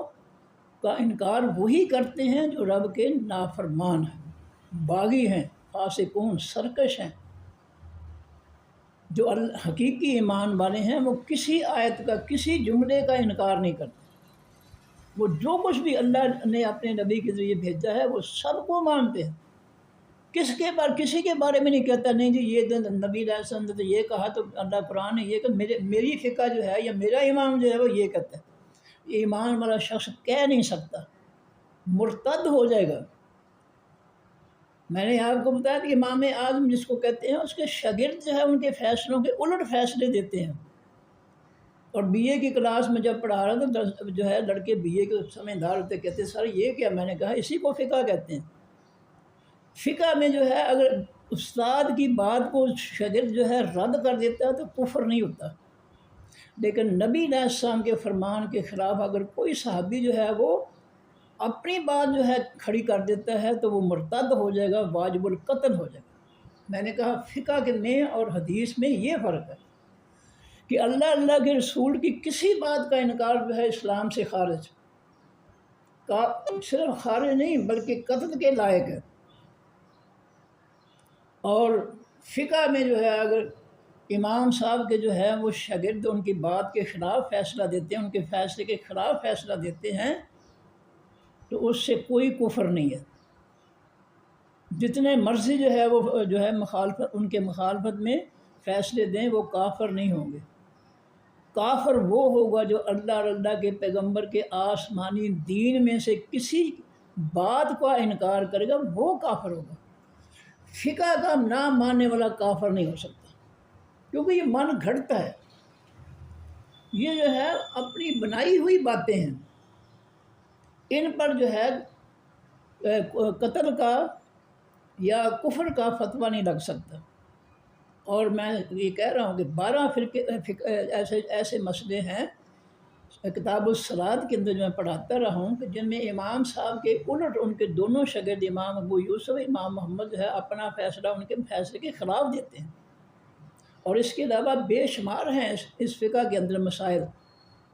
کا انکار وہی کرتے ہیں جو رب کے نافرمان ہیں، باغی ہیں، فاسقون، سرکش ہیں۔ جو حقیقی ایمان والے ہیں وہ کسی آیت کا، کسی جملے کا انکار نہیں کرتے۔ وہ جو کچھ بھی اللہ نے اپنے نبی کے ذریعے بھیجا ہے وہ سب کو مانتے ہیں۔ کسی کے بارے میں نہیں کہتا نہیں جی یہ نبی علیہ السلام نے یہ کہا تو اللہ قرآن نے یہ کہ میری فقہ جو ہے یا میرا امام جو ہے وہ یہ کہتا ہے۔ یہ ایمان والا شخص کہہ نہیں سکتا، مرتد ہو جائے گا۔ میں نے آپ کو بتایا کہ امام اعظم جس کو کہتے ہیں اس کے شاگرد جو ہے ان کے فیصلوں کے الٹ فیصلے دیتے ہیں۔ اور بی اے کی کلاس میں جب پڑھا رہا تو جو ہے لڑکے بی اے کے سمجھدار ہوتے کہتے ہیں سر یہ کیا؟ میں نے کہا اسی کو فقہ کہتے ہیں۔ فقہ میں جو ہے اگر استاد کی بات کو شاگرد جو ہے رد کر دیتا ہے تو کفر نہیں ہوتا، لیکن نبی علیہ السلام کے فرمان کے خلاف اگر کوئی صحابی جو ہے وہ اپنی بات جو ہے کھڑی کر دیتا ہے تو وہ مرتد ہو جائے گا، واجب القتل ہو جائے گا۔ میں نے کہا فقہ کے میں اور حدیث میں یہ فرق ہے کہ اللہ کے رسول کی کسی بات کا انکار جو ہے اسلام سے خارج کا، صرف خارج نہیں بلکہ قتل کے لائق ہے۔ اور فقہ میں جو ہے اگر امام صاحب کے جو ہے وہ شاگرد ان کی بات کے خلاف فیصلہ دیتے ہیں، ان کے فیصلے کے خلاف فیصلہ دیتے ہیں تو اس سے کوئی کفر نہیں ہے۔ جتنے مرضی جو ہے وہ جو ہے مخالفت، ان کے مخالفت میں فیصلے دیں وہ کافر نہیں ہوں گے۔ کافر وہ ہوگا جو اللہ اور اللہ کے پیغمبر کے آسمانی دین میں سے کسی بات کا انکار کرے گا، وہ کافر ہوگا۔ فقہ کا نہ ماننے والا کافر نہیں ہو سکتا، کیونکہ یہ من گھڑتا ہے، یہ جو ہے اپنی بنائی ہوئی باتیں ہیں۔ ان پر جو ہے قتل کا یا کفر کا فتویٰ نہیں لگ سکتا۔ اور میں یہ کہہ رہا ہوں کہ 12 فرقے ایسے مسئلے ہیں کتاب الصلاۃ کے اندر جو میں پڑھاتا رہا ہوں کہ جن میں امام صاحب کے الٹ ان کے دونوں شاگرد امام ابو یوسف، امام محمد جو ہے اپنا فیصلہ ان کے فیصلے کے خلاف دیتے ہیں۔ اور اس کے علاوہ بے شمار ہیں اس فقہ کے اندر مسائل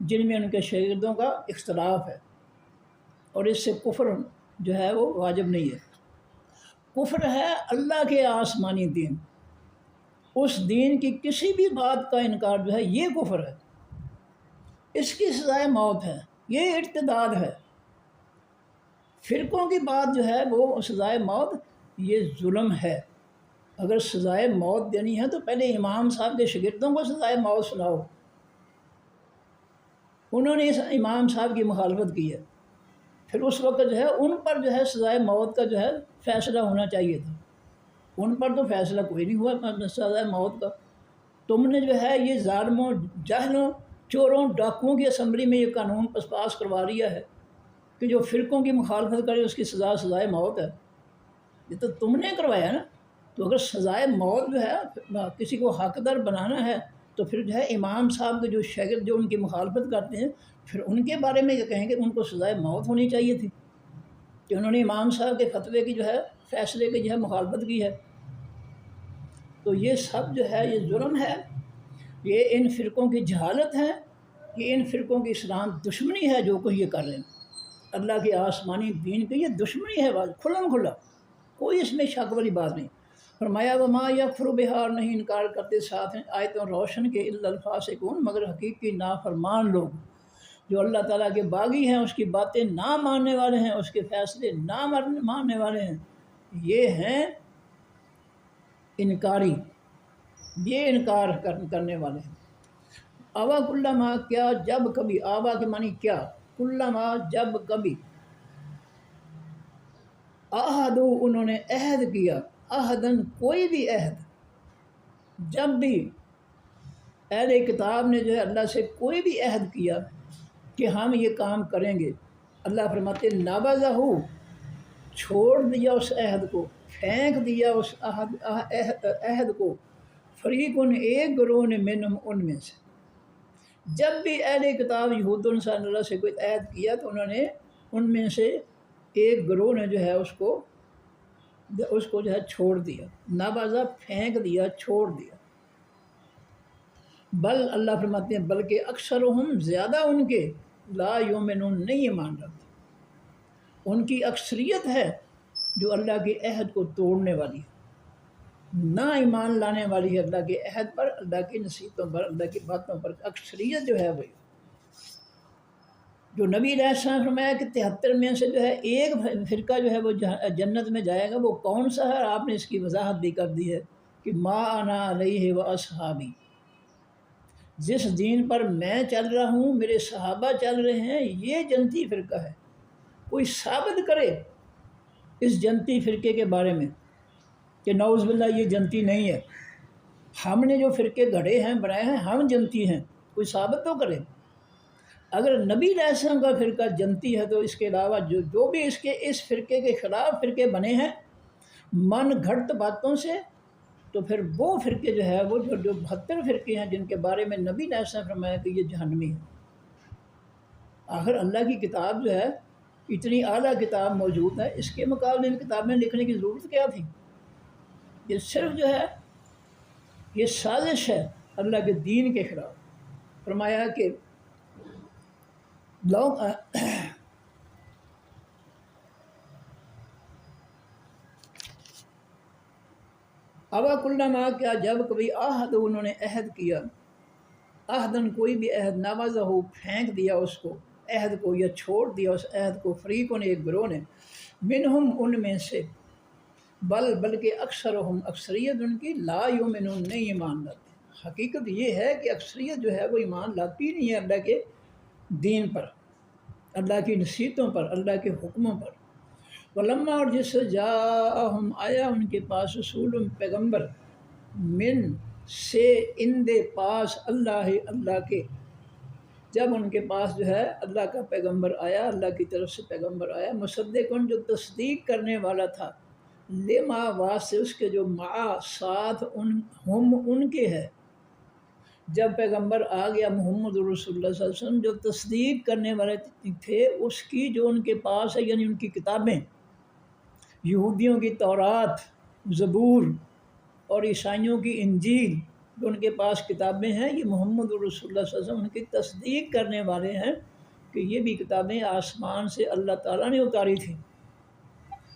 جن میں ان کے شاگردوں کا اختلاف ہے، اور اس سے کفر جو ہے وہ واجب نہیں ہے۔ کفر ہے اللہ کے آسمانی دین، اس دین کی کسی بھی بات کا انکار جو ہے یہ کفر ہے، اس کی سزائے موت ہے، یہ ارتداد ہے۔ فرقوں کی بات جو ہے وہ سزائے موت، یہ ظلم ہے۔ اگر سزائے موت دینی ہے تو پہلے امام صاحب کے شاگردوں کو سزائے موت سناؤ، انہوں نے اس امام صاحب کی مخالفت کی ہے، پھر اس وقت جو ہے ان پر جو ہے سزائے موت کا جو ہے فیصلہ ہونا چاہیے تھا۔ ان پر تو فیصلہ کوئی نہیں ہوا سزائے موت کا۔ تم نے جو ہے یہ ظالموں، جاہلوں، چوروں، ڈاکوؤں کی اسمبلی میں یہ قانون پاس کروا دیا ہے کہ جو فرقوں کی مخالفت کرے اس کی سزائے موت ہے۔ یہ تو تم نے کروایا نا۔ تو اگر سزائے موت جو ہے کسی کو حقدار بنانا ہے تو پھر جو ہے امام صاحب کے جو شاگرد جو ان کی مخالفت کرتے ہیں پھر ان کے بارے میں یہ کہیں کہ ان کو سزائے موت ہونی چاہیے تھی کہ انہوں نے امام صاحب کے فتوے کی جو ہے فیصلے کی جو ہے مخالفت کی ہے۔ تو یہ سب جو ہے یہ ظلم ہے، یہ ان فرقوں کی جہالت ہے، یہ ان فرقوں کی اسلام دشمنی ہے جو کچھ یہ کر رہے ہیں۔ اللہ کے آسمانی دین کی یہ دشمنی ہے، بات کھلم کھلا، کوئی اس میں شک والی بات نہیں۔ فرمایا وما یکفر بہا، نہیں انکار کرتے ساتھ ہیں آیتوں روشن کے الا الفاسقون، مگر حقیقی نافرمان لوگ جو اللہ تعالیٰ کے باغی ہیں، اس کی باتیں نہ ماننے والے ہیں، اس کے فیصلے نہ ماننے والے ہیں، یہ ہیں انکاری، یہ انکار کرنے والے ہیں۔ آوا کلما، کیا جب کبھی، آوا کے معنی کیا، کلما جب کبھی، عہدو انہوں نے عہد کیا، عہدن کوئی بھی عہد، جب بھی اہل کتاب نے جو ہے اللہ سے کوئی بھی عہد کیا کہ ہم یہ کام کریں گے، اللہ فرماتے نابذہ، چھوڑ دیا اس عہد کو، پھینک دیا اس عہد کو، فریقن ایک گروہ نے منہم ان میں سے۔ جب بھی اہل کتاب یہود و نصارا نے اللہ سے کوئی عہد کیا تو انہوں نے ان میں سے ایک گروہ نے جو ہے اس کو جو ہے چھوڑ دیا، نابذہ پھینک دیا، چھوڑ دیا۔ بل اللہ فرماتے ہیں بلکہ اکثرہم، زیادہ ان کے، لا یؤمنون، نہیں ایمان رکھتے، ان کی اکثریت ہے جو اللہ کے عہد کو توڑنے والی ہے، نہ ایمان لانے والی ہے اللہ کے عہد پر، اللہ کی نصیحتوں پر، اللہ کی باتوں پر، اکثریت جو ہے وہی۔ جو نبی علیہ السلام فرمایا کہ 73 میں سے جو ہے ایک فرقہ جو ہے وہ جنت میں جائے گا، وہ کون سا ہے؟ آپ نے اس کی وضاحت بھی کر دی ہے کہ ما انا علیہ و اصحابی، جس دین پر میں چل رہا ہوں، میرے صحابہ چل رہے ہیں، یہ جنتی فرقہ ہے۔ کوئی ثابت کرے اس جنتی فرقے کے بارے میں کہ نعوذ باللہ یہ جنتی نہیں ہے، ہم نے جو فرقے گھڑے ہیں، بنائے ہیں، ہم جنتی ہیں، کوئی ثابت تو کرے۔ اگر نبی علیہ السلام کا فرقہ جنتی ہے تو اس کے علاوہ جو بھی اس فرقے کے خلاف فرقے بنے ہیں من گھڑت باتوں سے، تو پھر وہ فرقے جو ہے وہ جو 72 فرقے ہیں جن کے بارے میں نبی علیہ السلام نے فرمایا کہ یہ جہنمی ہے۔ آخر اللہ کی کتاب جو ہے اتنی اعلیٰ کتاب موجود ہے، اس کے مقابلے ان کتابیں لکھنے کی ضرورت کیا تھی؟ یہ صرف جو ہے یہ سازش ہے اللہ کے دین کے خلاف۔ فرمایا کہ لوگ ابا کلما، کیا جب کبھی عہد، انہوں نے عہد کیا، عہدن کوئی بھی عہد، نابذہ ہو، پھینک دیا اس کو، عہد کو، یا چھوڑ دیا اس عہد کو، فریقن، ایک گروہ نے، منہم، ان میں سے، بلکہ اکثرہم، اکثریت ان کی، لا یؤمنون، نہیں ایمان لاتے۔ حقیقت یہ ہے کہ اکثریت جو ہے وہ ایمان لاتی نہیں ہے اللہ کے دین پر، اللہ کی نصیحتوں پر، اللہ کے حکموں پر۔ ولما، اور جس سے جاءہم، آیا ان کے پاس، رسول، پیغمبر، من، سے، ان دے پاس، اللہ کے، جب ان کے پاس جو ہے اللہ کا پیغمبر آیا، اللہ کی طرف سے پیغمبر آیا، مصدقن، جو تصدیق کرنے والا تھا، لما، واسطے اس کے، جو مع، ساتھ، ان کے ہے۔ جب پیغمبر آ گیا محمد رسول اللہ صلی اللہ علیہ وسلم، جو تصدیق کرنے والے تھے اس کی، جو ان کے پاس ہے، یعنی ان کی کتابیں، یہودیوں کی تورات، زبور، اور عیسائیوں کی انجیل، جو ان کے پاس کتابیں ہیں، یہ محمد رسول اللہ صلی اللہ علیہ وسلم ان کی تصدیق کرنے والے ہیں کہ یہ بھی کتابیں آسمان سے اللہ تعالیٰ نے اتاری تھیں۔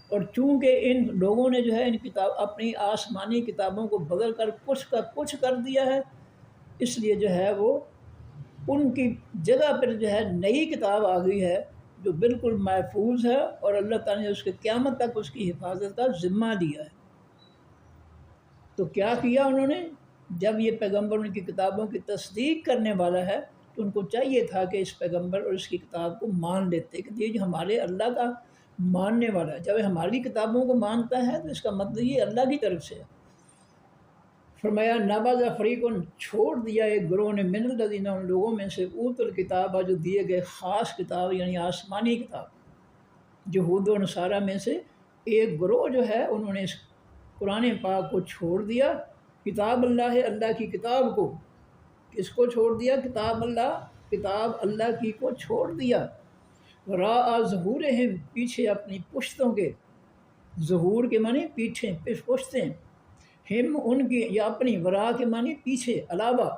اور چونکہ ان لوگوں نے جو ہے اپنی آسمانی کتابوں کو بدل کر کچھ کا کچھ کر دیا ہے، اس لیے جو ہے وہ ان کی جگہ پر جو ہے نئی کتاب آ گئی ہے جو بالکل محفوظ ہے، اور اللہ تعالیٰ نے اس کے قیامت تک اس کی حفاظت کا ذمہ دیا ہے۔ تو کیا کیا انہوں نے؟ جب یہ پیغمبر ان کی کتابوں کی تصدیق کرنے والا ہے تو ان کو چاہیے تھا کہ اس پیغمبر اور اس کی کتاب کو مان لیتے کہ یہ جو ہمارے اللہ کا ماننے والا ہے، جب ہماری کتابوں کو مانتا ہے تو اس کا مطلب یہ اللہ کی طرف سے ہے۔ فرمایا نابذہ فریقن، چھوڑ دیا ایک گروہ نے، من الذین، ان لوگوں میں سے، اوت الکتاب، جو دیے گئے خاص کتاب، یعنی آسمانی کتاب، یہود و نصارہ میں سے ایک گروہ جو ہے انہوں نے اس قرآن پاک کو چھوڑ دیا، کتاب اللہ، اللہ کی کتاب کو، کس کو چھوڑ دیا؟ کتاب اللہ کی کو چھوڑ دیا، وراء ظہورہم، پیچھے اپنی پشتوں کے، ظہور کے معنی پیٹھیں، پشتیں، ہم، ان کی، یا اپنی، وراء کے معنی پیچھے، علاوہ،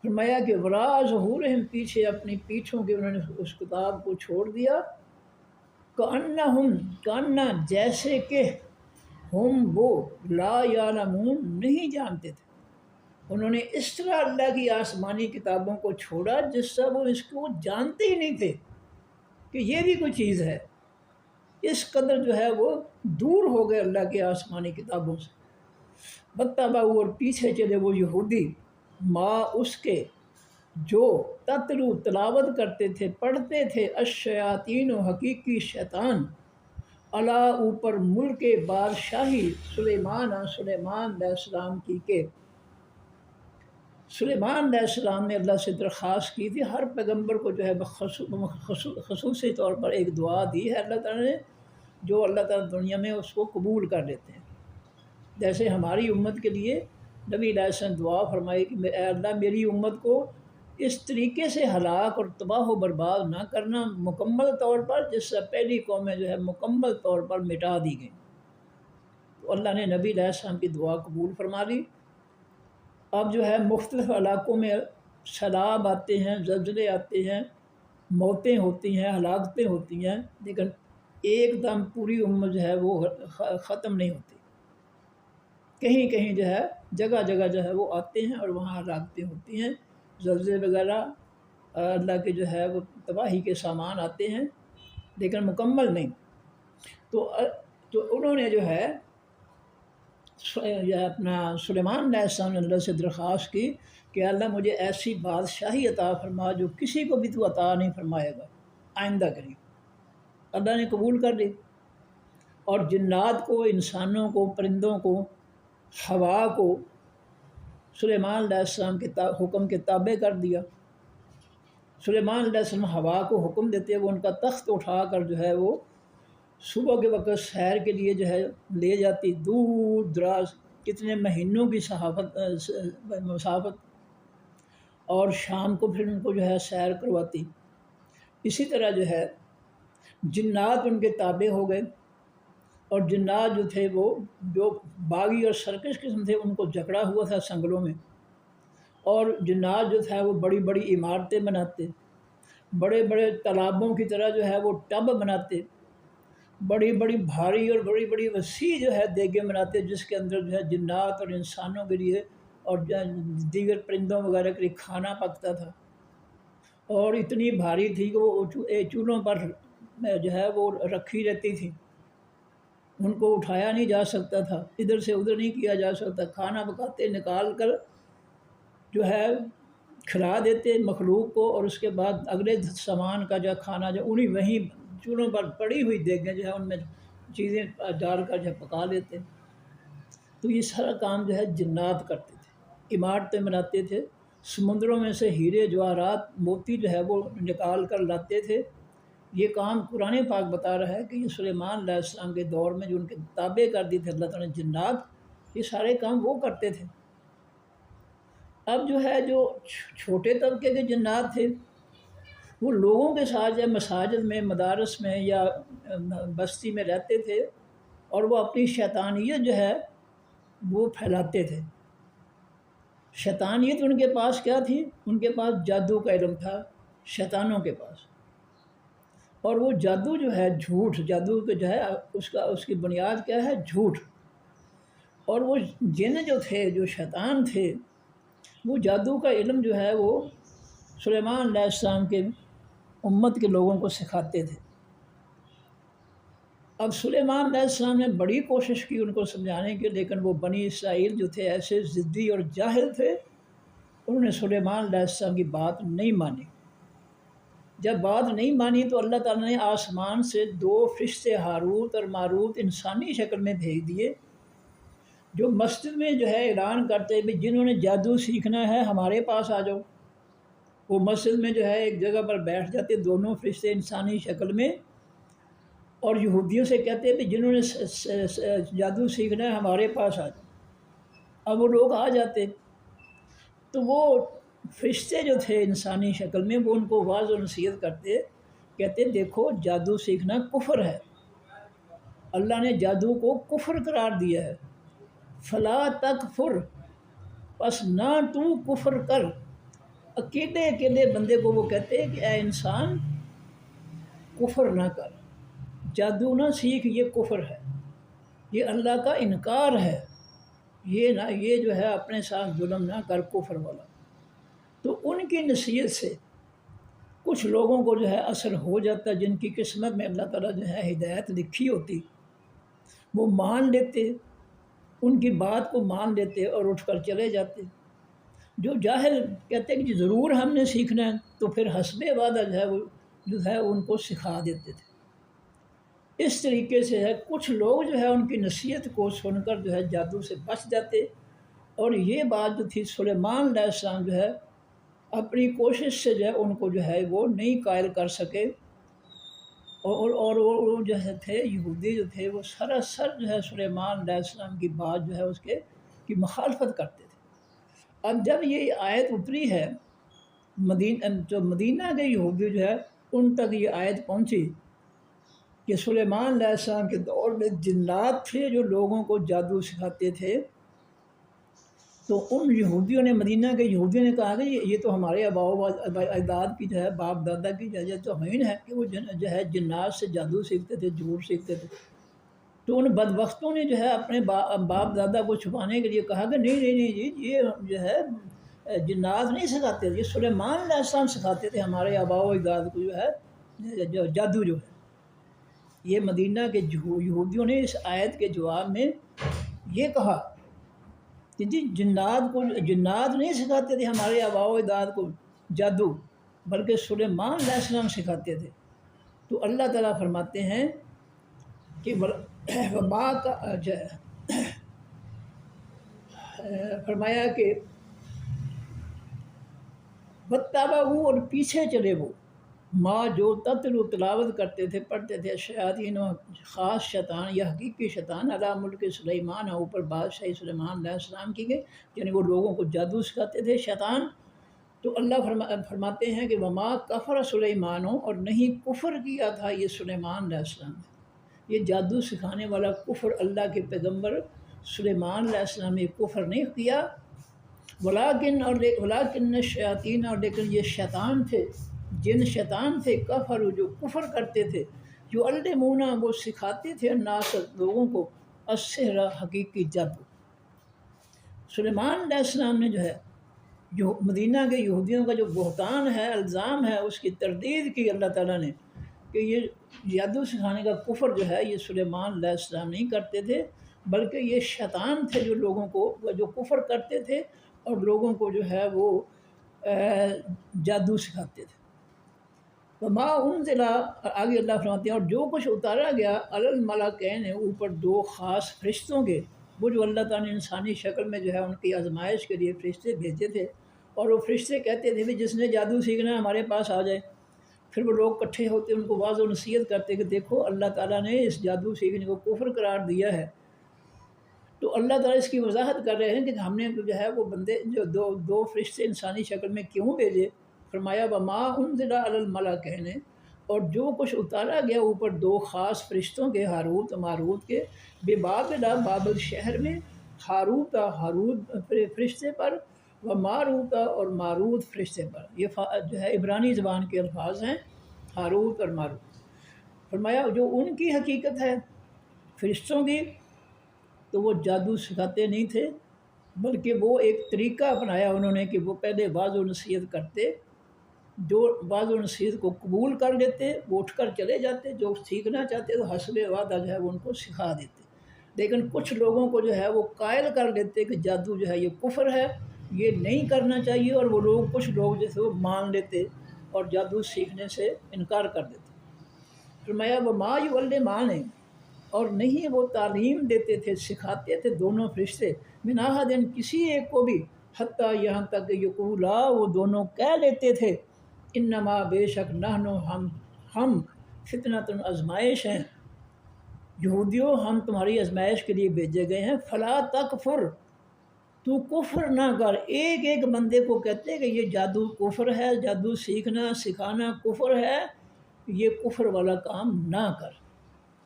فرمایا کہ وراء ظہورہم، پیچھے اپنی پیٹھوں کے انہوں نے اس کتاب کو چھوڑ دیا، کأنہ جیسے کہ ہم وہ لا یعلمون نہیں جانتے تھے۔ انہوں نے اس طرح اللہ کی آسمانی کتابوں کو چھوڑا جس سے وہ اس کو جانتے ہی نہیں تھے کہ یہ بھی کوئی چیز ہے۔ اس قدر جو ہے وہ دور ہو گئے اللہ کے آسمانی کتابوں سے۔ بتبعوا، اور پیچھے چلے وہ یہودی، ما اس کے جو تتلو تلاوت کرتے تھے، پڑھتے تھے، الشیاطین و حقیقی شیطان، علی اوپر ملک بادشاہی سلیمان علیہ السلام کی، کہ سلیمان علیہ السلام نے اللہ سے درخواست کی تھی۔ ہر پیغمبر کو جو ہے خصوصی طور پر ایک دعا دی ہے اللہ تعالیٰ نے، جو اللہ تعالیٰ دنیا میں اس کو قبول کر لیتے ہیں۔ جیسے ہماری امت کے لیے نبی علیہ السلام دعا فرمائی کہ اے اللہ میری امت کو اس طریقے سے ہلاک اور تباہ و برباد نہ کرنا مکمل طور پر جس سے پہلی قومیں جو ہے مکمل طور پر مٹا دی گئیں۔ تو اللہ نے نبی علیہ السلام کی دعا قبول فرما لی۔ اب جو ہے مختلف علاقوں میں سیلاب آتے ہیں، زلزلے آتے ہیں، موتیں ہوتی ہیں، ہلاکتیں ہوتی ہیں، لیکن ایک دم پوری امت جو ہے وہ ختم نہیں ہوتی۔ کہیں کہیں جو ہے جگہ جگہ جو ہے وہ آتے ہیں اور وہاں ہلاکتیں ہوتی ہیں، زلزلے وغیرہ اللہ کے جو ہے وہ تباہی کے سامان آتے ہیں، لیکن مکمل نہیں۔ تو انہوں نے جو ہے اپنا سلیمان علیہ السلام نے اللہ سے درخواست کی کہ اللہ مجھے ایسی بادشاہی عطا فرما جو کسی کو بھی تو عطا نہیں فرمائے گا آئندہ قریب۔ اللہ نے قبول کر لی، اور جنات کو، انسانوں کو، پرندوں کو، ہوا کو سلیمان علیہ السلام کے حکم کے تابع کر دیا۔ سلیمان علیہ السلام ہوا کو حکم دیتے، وہ ان کا تخت اٹھا کر جو ہے وہ صبح کے وقت سیر کے لیے جو ہے لے جاتی، دور دراز کتنے مہینوں کی مسافت، اور شام کو پھر ان کو جو ہے سیر کرواتی۔ اسی طرح جو ہے جنات ان کے تابع ہو گئے، اور جنات جو تھے وہ جو باغی اور سرکش قسم تھے ان کو جکڑا ہوا تھا سنگلوں میں، اور جنات جو تھا وہ بڑی بڑی عمارتیں بناتے، بڑے بڑے تالابوں کی طرح جو ہے وہ ٹب بناتے، بڑی بڑی بھاری اور بڑی بڑی وسیع جو ہے دیگیں بناتے، جس کے اندر جو ہے جنات اور انسانوں کے لیے اور دیگر پرندوں وغیرہ کے لیے کھانا پکتا تھا، اور اتنی بھاری تھی کہ وہ چولہوں پر جو ہے وہ رکھی رہتی تھی، ان کو اٹھایا نہیں جا سکتا تھا، ادھر سے ادھر نہیں کیا جا سکتا۔ کھانا پکاتے، نکال کر جو ہے کھلا دیتے مخلوق کو، اور اس کے بعد اگلے سامان کا جو کھانا جو انہیں وہیں چولہوں پر پڑی ہوئی دیگیں جو ہے ان میں چیزیں ڈال کر جو ہے پکا لیتے۔ تو یہ سارا کام جو ہے جنات کرتے تھے، عمارتیں بناتے تھے، سمندروں میں سے ہیرے جواہرات موتی جو ہے وہ نکال کر لاتے تھے۔ یہ کام قرآن پاک بتا رہا ہے کہ یہ سلیمان علیہ السلام کے دور میں جو ان کے تابع کر دی تھے اللہ تعالیٰ نے جنات، یہ سارے کام وہ کرتے تھے۔ اب جو ہے جو چھوٹے طبقے کے جنات تھے وہ لوگوں کے ساتھ یا مساجد میں، مدارس میں یا بستی میں رہتے تھے، اور وہ اپنی شیطانیت جو ہے وہ پھیلاتے تھے۔ شیطانیت ان کے پاس کیا تھی؟ ان کے پاس جادو کا علم تھا، شیطانوں کے پاس، اور وہ جادو جو ہے جھوٹ، جادو کے جو ہے اس کی بنیاد کیا ہے؟ جھوٹ۔ اور وہ جن جو تھے، جو شیطان تھے، وہ جادو کا علم جو ہے وہ سلیمان علیہ السلام کے امت کے لوگوں کو سکھاتے تھے۔ اب سلیمان علیہ السلام نے بڑی کوشش کی ان کو سمجھانے کی، لیکن وہ بنی اسرائیل جو تھے ایسے ضدی اور جاہل تھے، انہوں نے سلیمان علیہ السلام کی بات نہیں مانی۔ جب بات نہیں مانی تو اللہ تعالیٰ نے آسمان سے 2 فرشتے ہاروت اور ماروت انسانی شکل میں بھیج دیے، جو مسجد میں جو ہے اعلان کرتے بھی جنہوں نے جادو سیکھنا ہے ہمارے پاس آ جاؤ۔ وہ مسجد میں جو ہے ایک جگہ پر بیٹھ جاتے دونوں فرشتے انسانی شکل میں، اور یہودیوں سے کہتے کہ جنہوں نے جادو سیکھنا ہے ہمارے پاس آ جاؤ۔ اب وہ لوگ آ جاتے، تو وہ فرشتے جو تھے انسانی شکل میں وہ ان کو واعظ و نصیحت کرتے، کہتے دیکھو جادو سیکھنا کفر ہے، اللہ نے جادو کو کفر قرار دیا ہے، فلا تکفر، پس نہ تو کفر کر، اکیلے اکیلے بندے کو وہ کہتے ہیں کہ اے انسان کفر نہ کر، جادو نہ سیکھ، یہ کفر ہے، یہ اللہ کا انکار ہے، یہ جو ہے اپنے ساتھ ظلم نہ کر، کفر والا۔ تو ان کی نصیحت سے کچھ لوگوں کو جو ہے اثر ہو جاتا، جن کی قسمت میں اللہ تعالیٰ جو ہے ہدایت لکھی ہوتی، وہ مان لیتے، ان کی بات کو مان لیتے اور اٹھ کر چلے جاتے۔ جو جاہل کہتے کہ جی ضرور ہم نے سیکھنا ہے، تو پھر حسب وعدہ جو ہے ان کو سکھا دیتے تھے۔ اس طریقے سے ہے کچھ لوگ جو ہے ان کی نصیحت کو سن کر جو ہے جادو سے بچ جاتے، اور یہ بات جو تھی سلیمان علیہ السلام جو ہے اپنی کوشش سے جو ہے ان کو جو ہے وہ نہیں قائل کر سکے، اور وہ جو ہے تھے یہودی جو تھے وہ سراسر جو ہے سلیمان علیہ السلام کی بات جو ہے اس کی مخالفت کرتے تھے۔ اب جب یہ آیت اتری ہے مدینہ کے یہودی جو ہے ان تک یہ آیت پہنچی کہ سلیمان علیہ السلام کے دور میں جنات تھے جو لوگوں کو جادو سکھاتے تھے، تو ان یہودیوں نے، مدینہ کے یہودیوں نے کہا کہ یہ تو ہمارے آباء و اجداد کی جو ہے باپ دادا کی جو توہین ہے کہ وہ جو ہے جنات سے جادو سیکھتے تھے، جھوٹ سیکھتے تھے۔ تو ان بدبختوں نے جو ہے اپنے باپ دادا کو چھپانے کے لیے کہا کہ نہیں یہ جو ہے جنات نہیں سکھاتے تھے، یہ سلیمان علیہ السلام سکھاتے تھے ہمارے آباء و اجداد کو جو ہے جادو جو ہے۔ یہ مدینہ کے یہودیوں نے اس آیت کے جواب میں یہ کہا کہ جی جنات نہیں سکھاتے تھے ہمارے آباء و اجداد کو جادو، بلکہ سلیمان علیہ السلام سکھاتے تھے۔ تو اللہ تعالیٰ فرماتے ہیں کہ وما کا فرمایا کہ بتابعوا، اور پیچھے چلے وہ، ماں جو تتلو تلاوت کرتے تھے، پڑھتے تھے شیاطین، خاص شیطان یا حقیقی شیطان، علی ملک سلیمان، اوپر بادشاہی سلیمان علیہ السلام کی گئی، یعنی وہ لوگوں کو جادو سکھاتے تھے شیطان۔ تو اللہ فرماتے ہیں کہ وما کفر سلیمان، اور نہیں کفر کیا تھا یہ سلیمان علیہ السلام نے، یہ جادو سکھانے والا کفر اللہ کے پیغمبر سلیمان علیہ السلام نے کفر نہیں کیا، ولیکن الشیاطین، اور لیکن یہ شیطان تھے، جن شیطان تھے، کفر جو کفر کرتے تھے، جو علمون وہ سکھاتے تھے الناس لوگوں کو، السحر حقیقی جادو۔ سلیمان علیہ السلام نے جو مدینہ کے یہودیوں کا جو بہتان ہے، الزام ہے، اس کی تردید کی اللہ تعالیٰ نے کہ یہ جادو سکھانے کا کفر جو ہے یہ سلیمان علیہ السلام نہیں کرتے تھے، بلکہ یہ شیطان تھے جو لوگوں کو جو کفر کرتے تھے اور لوگوں کو جو ہے وہ جادو سکھاتے تھے۔ وما انزل، آگے اللہ فرماتے ہیں اور جو کچھ اتارا گیا علی الملکین، اوپر دو خاص فرشتوں کے، وہ جو اللہ تعالیٰ نے انسانی شکل میں جو ہے ان کی آزمائش کے لیے فرشتے بھیجے تھے، اور وہ فرشتے کہتے تھے کہ جس نے جادو سیکھنا ہے ہمارے پاس آ جائے۔ پھر وہ لوگ اکٹھے ہوتے، ان کو واضح و نصیحت کرتے کہ دیکھو اللہ تعالیٰ نے اس جادو سیکھنے کو کفر قرار دیا ہے۔ تو اللہ تعالیٰ اس کی وضاحت کر رہے ہیں کہ ہم نے جو ہے وہ بندے جو دو فرشتے انسانی شکل میں کیوں بھیجے۔ فرمایا وما انزل علی الملکین، اور جو کچھ اتارا گیا اوپر دو خاص فرشتوں کے، ہاروت و ماروت کے، بے بابل، بابل شہر میں، ہاروت فرشتے پر، و ماروت اور ماروت فرشتے پر۔ یہ جو ہے عبرانی زبان کے الفاظ ہیں، ہاروت اور ماروت۔ فرمایا جو ان کی حقیقت ہے فرشتوں کی، تو وہ جادو سکھاتے نہیں تھے، بلکہ وہ ایک طریقہ اپنایا انہوں نے کہ وہ پہلے واضح و نصیحت کرتے، جو واضح و نصیحت کو قبول کر لیتے وہ اٹھ کر چلے جاتے، جو سیکھنا چاہتے تو حسب وعدہ جو ہے وہ ان کو سکھا دیتے۔ لیکن کچھ لوگوں کو جو ہے وہ قائل کر دیتے کہ جادو جو ہے یہ کفر ہے، یہ نہیں کرنا چاہیے، اور وہ لوگ کچھ لوگ جیسے وہ مان لیتے اور جادو سیکھنے سے انکار کر دیتے۔ فرمایا وما یعلمان، اور نہیں وہ تعلیم دیتے تھے، سکھاتے تھے دونوں فرشتے، من احد، کسی ایک کو بھی، حتیٰ یہاں تک کہ یقولا، وہ دونوں کہہ لیتے تھے، انما بے شک نحن، ہم فتنۃ، آزمائش ہیں، یہودیوں ہم تمہاری آزمائش کے لیے بھیجے گئے ہیں، فلا تکفر، تو کفر نہ کر۔ ایک ایک بندے کو کہتے کہ یہ جادو کفر ہے، جادو سیکھنا سکھانا کفر ہے، یہ کفر والا کام نہ کر۔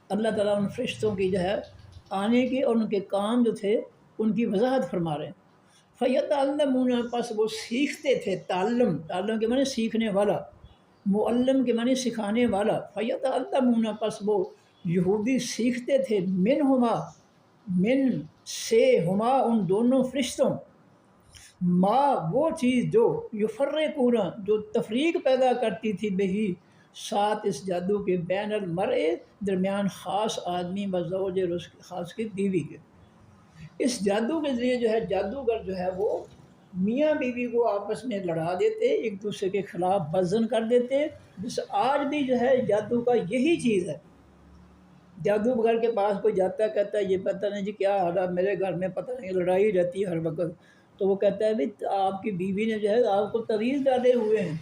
اللہ تعالیٰ ان فرشتوں کی جو ہے آنے کی اور ان کے کام جو تھے ان کی وضاحت فرما رہے ہیں۔ فیتعلمون، پس وہ سیکھتے تھے، تعلم کے معنی سیکھنے والا، معلم کے معنی سکھانے والا، فیتعلمون پس وہ یہودی سیکھتے تھے، منہما من سے، ہما ان دونوں فرشتوں، ما وہ چیز جو یفرقون جو تفریق پیدا کرتی تھی بہی ساتھ اس جادو کے، بین المرء درمیان خاص آدمی و زوج اور اس خاص کی بیوی کے، اس جادو کے ذریعے جو ہے جادوگر جو ہے وہ میاں بیوی کو آپس میں لڑا دیتے، ایک دوسرے کے خلاف بزن کر دیتے، جس آج بھی جو ہے جادو کا یہی چیز ہے۔ جادوگر کے پاس کوئی جاتا ہے، کہتا ہے یہ پتہ نہیں جی کیا حالات، میرے گھر میں پتہ نہیں لڑائی رہتی ہے ہر وقت، تو وہ کہتا ہے بھائی آپ کی بیوی نے جو ہے آپ کو تویز ڈالے ہوئے ہیں،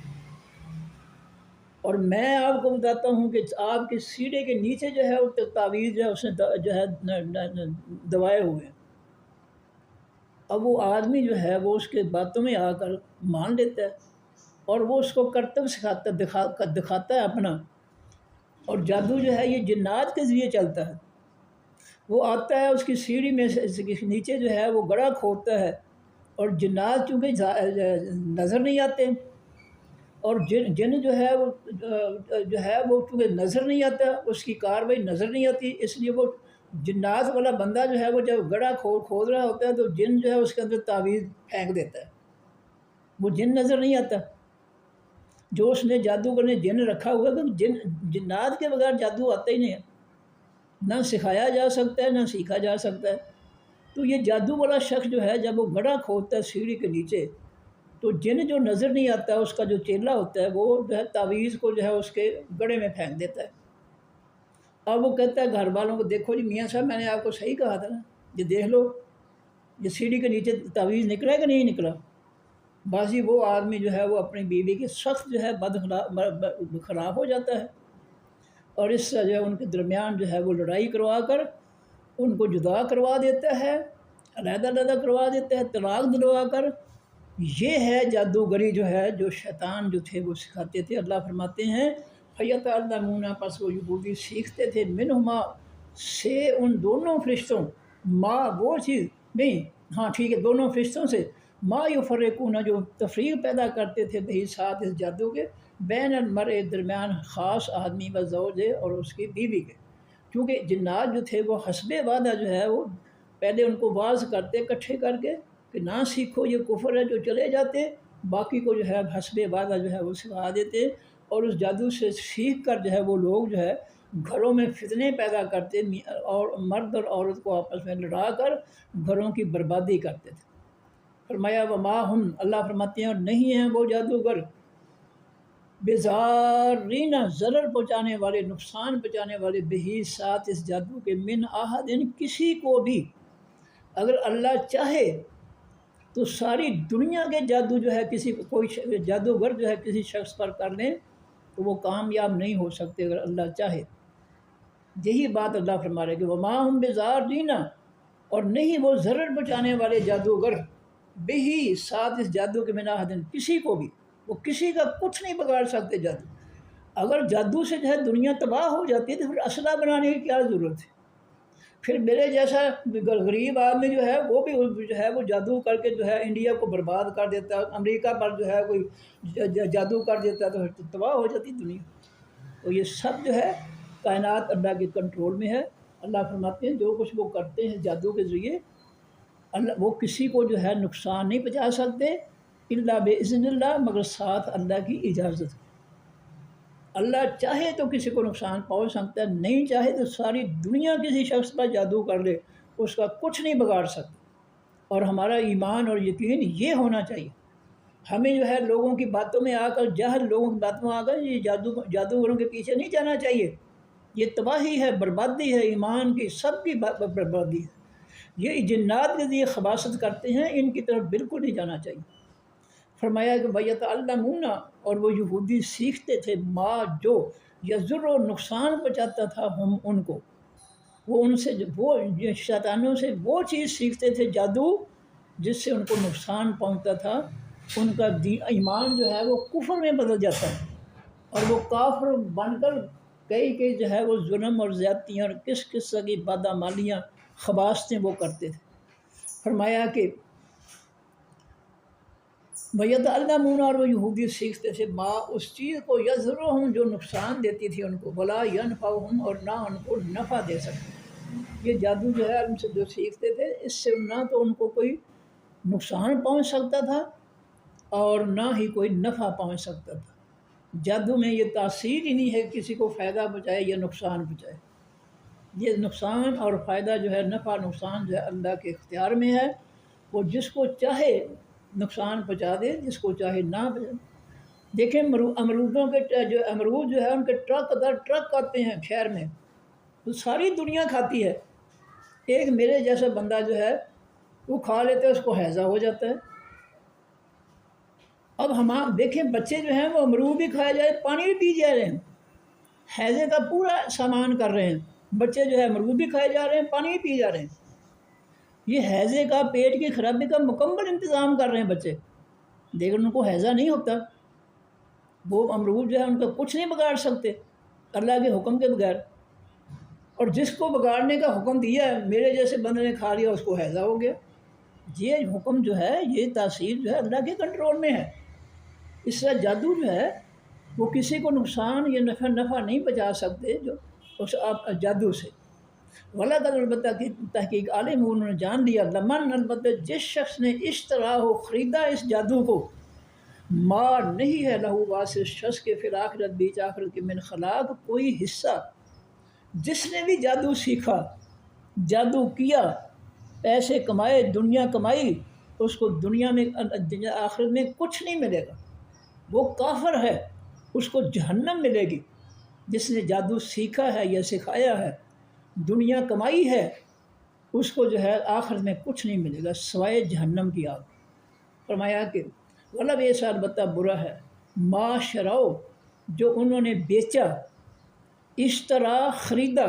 اور میں آپ کو بتاتا ہوں کہ آپ کے سینے کے نیچے جو ہے وہ تعویذ جو ہے اس نے جو ہے دبائے ہوئے ہیں۔ اب وہ آدمی جو ہے وہ اس کے باتوں میں آ کر مان لیتا ہے، اور وہ اس کو کرتب دکھاتا ہے اپنا، اور جادو جو ہے یہ جنات کے ذریعے چلتا ہے۔ وہ آتا ہے اس کی سیڑھی میں سے نیچے جو ہے وہ گڑھا کھودتا ہے، اور جنات چونکہ نظر نہیں آتے، اور جن جو ہے وہ چونکہ نظر نہیں آتا، اس کی کاروائی نظر نہیں آتی، اس لیے وہ جنات والا بندہ جو ہے وہ جب گڑھا کھود رہا ہوتا ہے تو جن جو ہے اس کے اندر تعویذ پھینک دیتا ہے، وہ جن نظر نہیں آتا جو اس نے جادوگر نے جن رکھا ہوا ہے، تو جنات کے بغیر جادو آتا ہی نہیں ہے، نہ سکھایا جا سکتا ہے نہ سیکھا جا سکتا ہے۔ تو یہ جادو والا شخص جو ہے جب وہ گڑھا کھودتا ہے سیڑھی کے نیچے، تو جن جو نظر نہیں آتا ہے اس کا جو چیلا ہوتا ہے وہ جو ہے تعویذ کو جو ہے اس کے گڑھے میں پھینک دیتا ہے۔ اب وہ کہتا ہے گھر والوں کو، دیکھو جی میاں صاحب میں نے آپ کو صحیح کہا تھا نا، یہ دیکھ لو یہ سیڑھی کے نیچے تعویذ نکلا ہے کہ نہیں نکلا۔ بازی وہ آدمی جو ہے وہ اپنی بیوی کے سخت جو ہے خلاف ہو جاتا ہے، اور اس سے جو ہے ان کے درمیان جو ہے وہ لڑائی کروا کر ان کو جدا کروا دیتا ہے، علیحدہ علیحدہ کروا دیتا ہے، طلاق دلوا کر۔ یہ ہے جادوگری جو ہے جو شیطان جو تھے وہ سکھاتے تھے۔ اللہ فرماتے ہیں فیتعلمون پس وہ یہودی سیکھتے تھے، منہما سے ان دونوں فرشتوں، ما وہ چیز نہیں، ہاں ٹھیک ہے، دونوں فرشتوں سے، ما یفرقون جو تفریق پیدا کرتے تھے بہی ساتھ اس جادو کے، بین المرء درمیان خاص آدمی و زوج اور اس کی بیوی کے، کیونکہ جنات جو تھے وہ حسب وعدہ جو ہے وہ پہلے ان کو واعظ کرتے اکٹھے کر کے کہ نہ سیکھو یہ کفر ہے، جو چلے جاتے، باقی کو جو ہے حسب وعدہ جو ہے وہ سکھا دیتے، اور اس جادو سے سیکھ کر جو ہے وہ لوگ جو ہے گھروں میں فتنے پیدا کرتے، اور مرد اور عورت کو آپس میں لڑا کر گھروں کی بربادی کرتے تھے۔ فرمایا وما ہم، اللہ فرماتے ہیں اور نہیں ہیں وہ جادوگر، بزارین ضرر پہنچانے والے، نقصان پہنچانے والے، بہی ساتھ اس جادو کے، من احد کسی کو بھی، اگر اللہ چاہے تو ساری دنیا کے جادو جو ہے کسی کوئی جادوگر جو ہے کسی شخص پر کر لیں تو وہ کامیاب نہیں ہو سکتے اگر اللہ چاہے۔ یہی بات اللہ فرما رہے کہ وما ہم بزارین، اور نہیں وہ ضرر پہنچانے والے جادوگر، بہی ساتھ اس جادو کے، من احد کسی کو بھی، وہ کسی کا کچھ نہیں بگاڑ سکتے جادو۔ اگر جادو سے جو ہے دنیا تباہ ہو جاتی ہے تو پھر اسلحہ بنانے کی کیا ضرورت ہے؟ پھر میرے جیسا غریب آدمی جو ہے وہ بھی جو ہے وہ جادو کر کے جو ہے انڈیا کو برباد کر دیتا ہے، امریکہ پر جو ہے کوئی جادو کر دیتا ہے تو پھر تباہ ہو جاتی دنیا۔ تو یہ سب جو ہے کائنات اللہ کے کنٹرول میں ہے۔ اللہ فرماتے ہیں جو کچھ وہ کرتے ہیں جادو کے ذریعے، اللہ وہ کسی کو جو ہے نقصان نہیں پہنچا سکتے، الا باذن اللہ، مگر ساتھ اللہ کی اجازت۔ اللہ چاہے تو کسی کو نقصان پہنچ سکتا ہے، نہیں چاہے تو ساری دنیا کسی شخص پر جادو کر لے اس کا کچھ نہیں بگاڑ سکتا۔ اور ہمارا ایمان اور یقین یہ ہونا چاہیے، ہمیں جو ہے لوگوں کی باتوں میں آ کر، جاہل لوگوں کی باتوں میں آ کر یہ جادوگروں کے پیچھے نہیں جانا چاہیے، یہ تباہی ہے، بربادی ہے، ایمان کی سب کی بربادی ہے۔ یہ جنات کے ذریعے خباثت کرتے ہیں، ان کی طرف بالکل نہیں جانا چاہیے۔ فرمایا کہ وَيَتَعَلَّمُونَ، اور وہ یہودی سیکھتے تھے، ما جو یضر و نقصان پہنچاتا تھا ہم ان کو، وہ ان سے وہ شیطانوں سے وہ چیز سیکھتے تھے جادو جس سے ان کو نقصان پہنچتا تھا، ان کا ایمان جو ہے وہ کفر میں بدل جاتا ہے، اور وہ کافر بن کر کئی جو ہے وہ ظلم اور زیادتیاں اور کس قسم کی بادامالیاں خباثتیں وہ کرتے تھے۔ فرمایا کہ وَيَتَعَلَّمُونَ اور وہ یہودی سیکھتے تھے ما اس چیز کو یضرہم جو نقصان دیتی تھی ان کو، ولا ینفعہم اور نہ ان کو نفع دے سکتے۔ یہ جادو جو ہے ان سے جو سیکھتے تھے اس سے نہ تو ان کو کوئی نقصان پہنچ سکتا تھا اور نہ ہی کوئی نفع پہنچ سکتا تھا۔ جادو میں یہ تاثیر ہی نہیں ہے کسی کو فائدہ پہنچائے یا نقصان پہنچائے۔ یہ نقصان اور فائدہ جو ہے، نفع نقصان جو ہے اللہ کے اختیار میں ہے، وہ جس کو چاہے نقصان پہنچا دے، جس کو چاہے نہ پہنچا۔ دیکھیں امرودوں کے جو امرود جو ہے ان کے ٹرک در ٹرک آتے ہیں شہر میں، تو ساری دنیا کھاتی ہے۔ ایک میرے جیسا بندہ جو ہے وہ کھا لیتا ہے، اس کو ہیضہ ہو جاتا ہے۔ اب ہم دیکھیں بچے جو ہیں وہ امرود بھی کھائے جائے، پانی بھی پی جا رہے ہیں، ہیضے کا پورا سامان کر رہے ہیں۔ بچے جو ہے امرود بھی کھائے جا رہے ہیں، پانی بھی پی جا رہے ہیں۔ یہ ہیضے کا، پیٹ کی خرابی کا مکمل انتظام کر رہے ہیں بچے، لیکن ان کو ہیضہ نہیں ہوتا۔ وہ امرود جو ہے ان کا کچھ نہیں بگاڑ سکتے اللہ کے حکم کے بغیر، اور جس کو بگاڑنے کا حکم دیا ہے میرے جیسے بندے نے کھا لیا، اس کو ہیضہ ہو گیا۔ یہ حکم جو ہے، یہ تاثیر جو ہے اللہ کے کنٹرول میں ہے۔ اس طرح جادو جو ہے وہ کسی کو نقصان یا نفع نہیں پہنچا سکتے جو اس جادو سے۔ غلط البتہ کی تحقیق عالم انہوں نے جان لیا، لمن البتہ جس شخص نے اشترا ہو خریدا اس جادو کو، ما نہیں ہے لہو واسع شخص کے فی الآخرت بیچ آخرت کے من خلاق کوئی حصہ۔ جس نے بھی جادو سیکھا، جادو کیا، پیسے کمائے، دنیا کمائی، اس کو دنیا میں آخرت میں کچھ نہیں ملے گا، وہ کافر ہے، اس کو جہنم ملے گی۔ جس نے جادو سیکھا ہے یا سکھایا ہے، دنیا کمائی ہے، اس کو جو ہے آخرت میں کچھ نہیں ملے گا سوائے جہنم کی آگ۔ فرمایا کہ غلب ایسا البتہ برا ہے ما شراؤ جو انہوں نے بیچا، اشترا خریدا،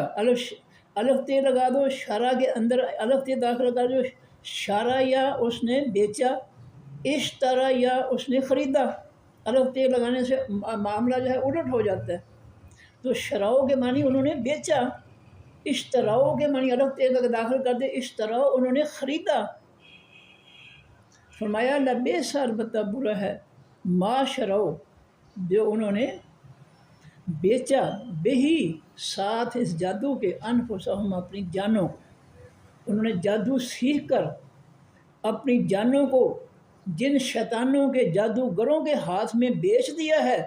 الف تے لگا دو، شرع کے اندر الف تے داخل کر دو، شرع یا اس نے بیچا، اشترا یا اس نے خریدا۔ الف تے لگانے سے معاملہ جو ہے الٹ ہو جاتا ہے، تو شراؤ کے معنی انہوں نے بیچا، اشتراؤ کے معنی الف تے داخل کر دے، اشتراؤ انہوں نے خریدا۔ فرمایا لبیس البتہ برا ہے ما شراؤ جو انہوں نے بیچا، بہی ساتھ اس جادو کے، انفسہم اپنی جانوں کو۔ انہوں نے جادو سیکھ کر اپنی جانوں کو جن شیطانوں کے، جادوگروں کے ہاتھ میں بیچ دیا ہے،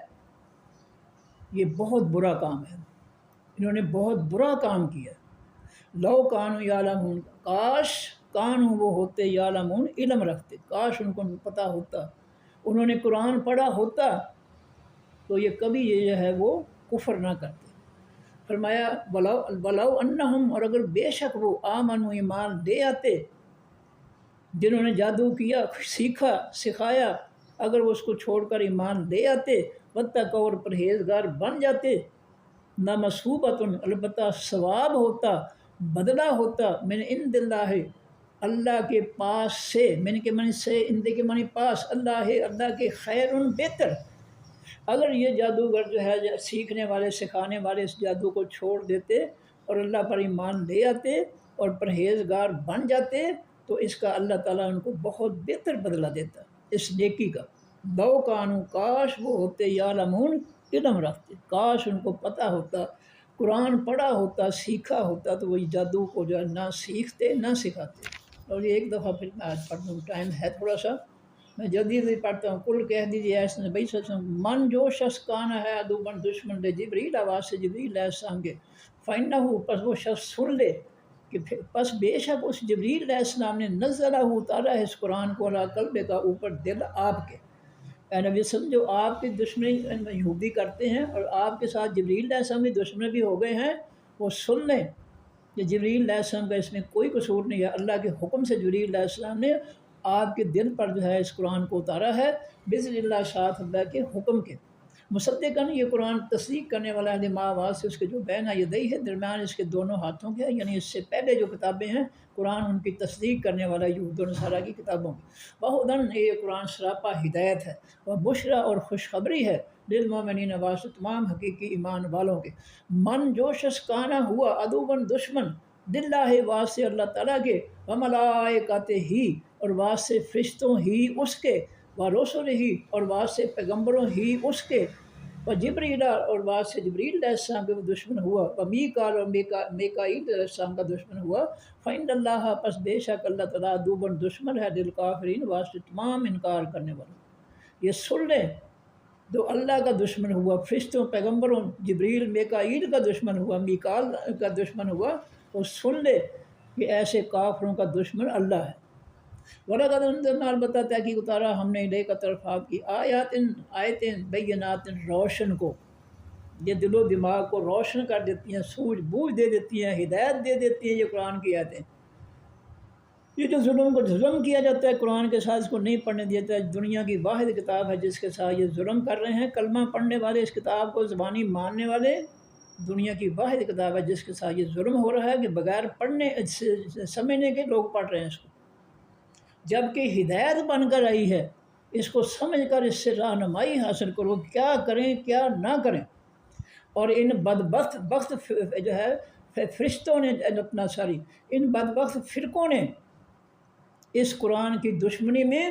یہ بہت برا کام ہے، انہوں نے بہت برا کام کیا۔ لو کانوا یعلمون، کاش کانوا وہ ہوتے، یعلمون علم رکھتے، کاش ان کو پتہ ہوتا، انہوں نے قرآن پڑھا ہوتا تو یہ کبھی یہ جو ہے وہ کفر نہ کرتے۔ فرمایا ولو انہم، اور اگر بے شک وہ آمنوا ایمان لے آتے، جنہوں نے جادو کیا، سیکھا، سکھایا، اگر وہ اس کو چھوڑ کر ایمان لے آتے، واتقوا اور پرہیزگار بن جاتے، لمثوبۃ البتہ ثواب ہوتا، بدلہ ہوتا، من عند اللہ اللہ کے پاس سے، من کے معنی سے، عند کے معنی پاس، اللہ کے خیر بہتر۔ اگر یہ جادوگر جو ہے سیکھنے والے، سکھانے والے اس جادو کو چھوڑ دیتے اور اللہ پر ایمان لے آتے اور پرہیزگار بن جاتے، تو اس کا اللہ تعالیٰ ان کو بہت بہتر بدلہ دیتا اس نیکی کا۔ لو کانوا، کاش وہ ہوتے، یعلمون علم رکھتے، کاش ان کو پتہ ہوتا، قرآن پڑھا ہوتا، سیکھا ہوتا، تو وہ جادو کو جو ہے نہ سیکھتے نہ سکھاتے۔ اور یہ ایک دفعہ پھر میں آج پڑھ دوں، ٹائم ہے تھوڑا سا، میں جلدی جلدی پڑھتا ہوں۔ کل کہہ دیجیے ایسے نبی صلی اللہ علیہ وسلم، من جو شخص کانا ہے عدوًا دشمن لے جبریل، آواز سے جبریل علیہ السلام کے، فإنہ پس وہ شخص سن لے کہ پس بے شک اس جبریل علیہ السلام نے نزلہ اتارا ہے اس قرآن کو، علی قلب کا، اوپر دل آپ کے۔ اے نبی صلی اللہ علیہ وسلم، جو آپ کی دشمنی یہودی کرتے ہیں اور آپ کے ساتھ جبریل علیہ السلام کی دشمنی بھی ہو گئے ہیں، وہ سن لیں کہ جبریل علیہ السلام کا اس میں کوئی قصور نہیں ہے، اللہ کے حکم سے جبریل علیہ السلام نے آپ کے دل پر جو ہے اس قرآن کو اتارا ہے، بِإِذْنِ اللہ، ساتھ اللہ کے حکم کے۔ مصدقاً، یہ قرآن تصدیق کرنے والا ہے، لما آواز سے اس کے جو بین یدیہ ہے، درمیان اس کے دونوں ہاتھوں کے، یعنی اس سے پہلے جو کتابیں ہیں قرآن ان کی تصدیق کرنے والا یہود و نصارہ کی کتابوں کی۔ وَہُدًى، یہ قرآن سراپا ہدایت ہے، وَبُشْرَى اور خوشخبری ہے، للمؤمنین، واسطے تمام حقیقی ایمان والوں کے۔ من جو شخص کانا ہوا عدوًا دشمن، للہ واسطے اللہ تعالیٰ کے، وملائکتہ ہی اور واسطے فرشتوں ہی اس کے، و رسول ہی اور بعض سے پیغمبروں ہی اس کے، و جبریل اور بعض سے جبریل علیہ السلام کے وہ دشمن ہوا، و میکال اور میکائیل علیہ السلام کا دشمن ہوا، فإن اللہ پس بے شک اللہ تعالیٰ دوبن دشمن ہے للکافرین واسطے تمام انکار کرنے والوں۔ یہ سن لیں، جو اللہ کا دشمن ہوا، فرشتوں پیغمبروں جبریل میکائیل کا دشمن ہوا، میکال کا دشمن ہوا، وہ سن لے کہ ایسے کافروں کا دشمن اللہ ہے۔ وَلَقَدْ أَنزَلْنَا البتہ تحقیق اتارا ہم نے الیک طرف آپ کی آیتیں بینات روشن کو، یہ دل و دماغ کو روشن کر دیتی ہیں، سوجھ بوجھ دے دیتی ہیں، ہدایت دے دیتی ہیں یہ قرآن کی آیتیں۔ یہ جو ظلم کیا جاتا ہے قرآن کے ساتھ، اس کو نہیں پڑھنے دیا جاتا ہے، دنیا کی واحد کتاب ہے جس کے ساتھ یہ ظلم کر رہے ہیں کلمہ پڑھنے والے، اس کتاب کو زبانی ماننے والے، دنیا کی واحد کتاب ہے جس کے ساتھ یہ ظلم ہو رہا ہے کہ بغیر پڑھنے سمجھنے کے لوگ پڑھ رہے ہیں اس کو، جبکہ ہدایت بن کر آئی ہے، اس کو سمجھ کر اس سے رہنمائی حاصل کرو، کیا کریں کیا نہ کریں۔ اور ان بدبخت جو ہے فرشتوں نے اپنا ان بدبخت فرقوں نے اس قرآن کی دشمنی میں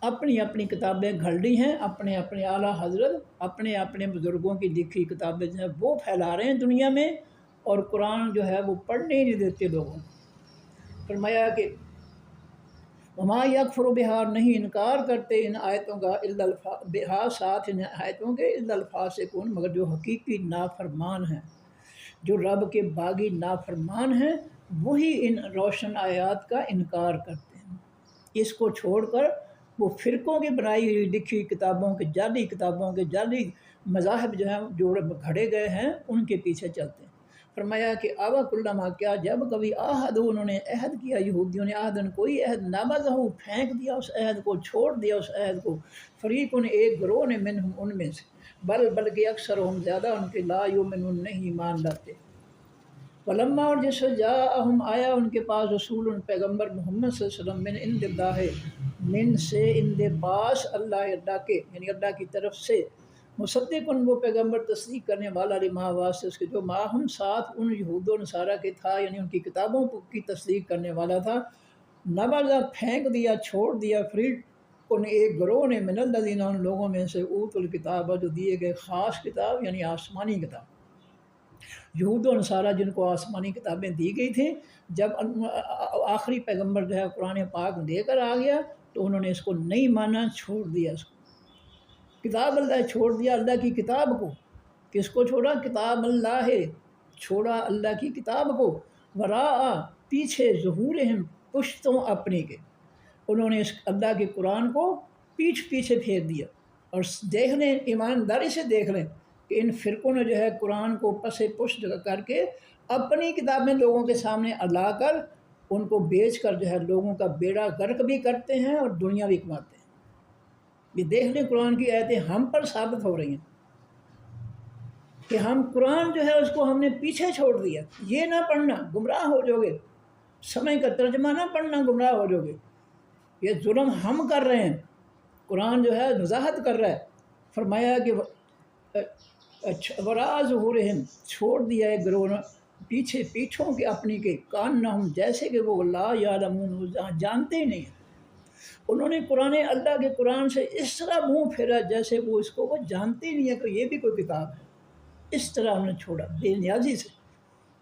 اپنی اپنی کتابیں گھڑ لی ہیں، اپنے اپنے اعلیٰ حضرت اپنے اپنے بزرگوں کی لکھی کتابیں جو ہیں وہ پھیلا رہے ہیں دنیا میں، اور قرآن جو ہے وہ پڑھنے ہی نہیں دیتے لوگوں کو۔ فرمایا کہ وما یکفر بہا، نہیں انکار کرتے ان آیتوں کا بہا ساتھ ان آیتوں کے الا الفاسقون، مگر جو حقیقی نافرمان ہیں، جو رب کے باغی نافرمان ہیں، وہی ان روشن آیات کا انکار کرتے ہیں۔ اس کو چھوڑ کر وہ فرقوں کی بنائی ہوئی لکھی کتابوں کے جعلی مذاہب جو ہیں جو گھڑے گئے ہیں ان کے پیچھے چلتے ہیں۔ فرمایا کہ آوا کلما، کیا جب کبھی عہد انہوں نے عہد کیا یہودیوں نے، عہدن کوئی عہد، نبذہ پھینک دیا اس عہد کو، چھوڑ دیا اس عہد کو، فریقن ایک گروہ نے منہم ان میں سے، بلکہ اکثر ہم زیادہ ان کے لا یؤمنون نہیں ایمان لاتے۔ ولما، اور جس سے جاءہم آیا ان کے پاس رسول پیغمبر محمد صلی اللہ علیہ وسلم، من عند اللہ، من سے ان دے پاس اللہ کے، یعنی اللہ کی طرف سے، مصدق وہ پیغمبر تصدیق کرنے والا لما واسطے اس کے جو ماہم ساتھ ان یہود و نصارہ کے تھا، یعنی ان کی کتابوں کی تصدیق کرنے والا تھا، نبذہ پھینک دیا، چھوڑ دیا، فریق ان ایک گروہ نے، من الذین ان لوگوں میں سے، اوت الکتاب جو دیے گئے خاص کتاب یعنی آسمانی کتاب، یہود و نصارہ جن کو آسمانی کتابیں دی گئی تھیں، جب آخری پیغمبر جو ہے قرآن پاک دے کر آ گیا تو انہوں نے اس کو نہیں مانا، چھوڑ دیا اس کو، کتاب اللہ چھوڑ دیا، اللہ کی کتاب کو۔ کس کو چھوڑا؟ کتاب اللہ ہے، چھوڑا اللہ کی کتاب کو، وراء پیچھے، ظہورہم پشتوں اپنی کے، انہوں نے اس اللہ کے قرآن کو پیچھے پھیر دیا۔ اور دیکھ لیں، ایمانداری سے دیکھ لیں کہ ان فرقوں نے جو ہے قرآن کو پس پشت کر کے اپنی کتابیں لوگوں کے سامنے لا کر ان کو بیچ کر جو ہے لوگوں کا بیڑا غرق بھی کرتے ہیں اور دنیا بھی کماتے ہیں۔ یہ دیکھ لیں قرآن کی آیتیں ہم پر ثابت ہو رہی ہیں کہ ہم قرآن جو ہے اس کو ہم نے پیچھے چھوڑ دیا، یہ نہ پڑھنا گمراہ ہو جاؤ گے، سمجھ کر ترجمہ نہ پڑھنا گمراہ ہو جاؤ گے۔ یہ ظلم ہم کر رہے ہیں، قرآن جو ہے وضاحت کر رہا ہے۔ فرمایا کہ وراء ظہورہم، چھوڑ دیا ہے گروہ پیچھے پیٹھوں کے اپنی کے، کانہم جیسے کہ وہ لا یعلمون جانتے ہی نہیں ہیں۔ انہوں نے اللہ کے قرآن سے اس طرح منہ پھیرا جیسے وہ اس کو وہ جانتے ہی نہیں ہے کہ یہ بھی کوئی کتاب ہے، اس طرح انہوں نے چھوڑا بے نیازی سے۔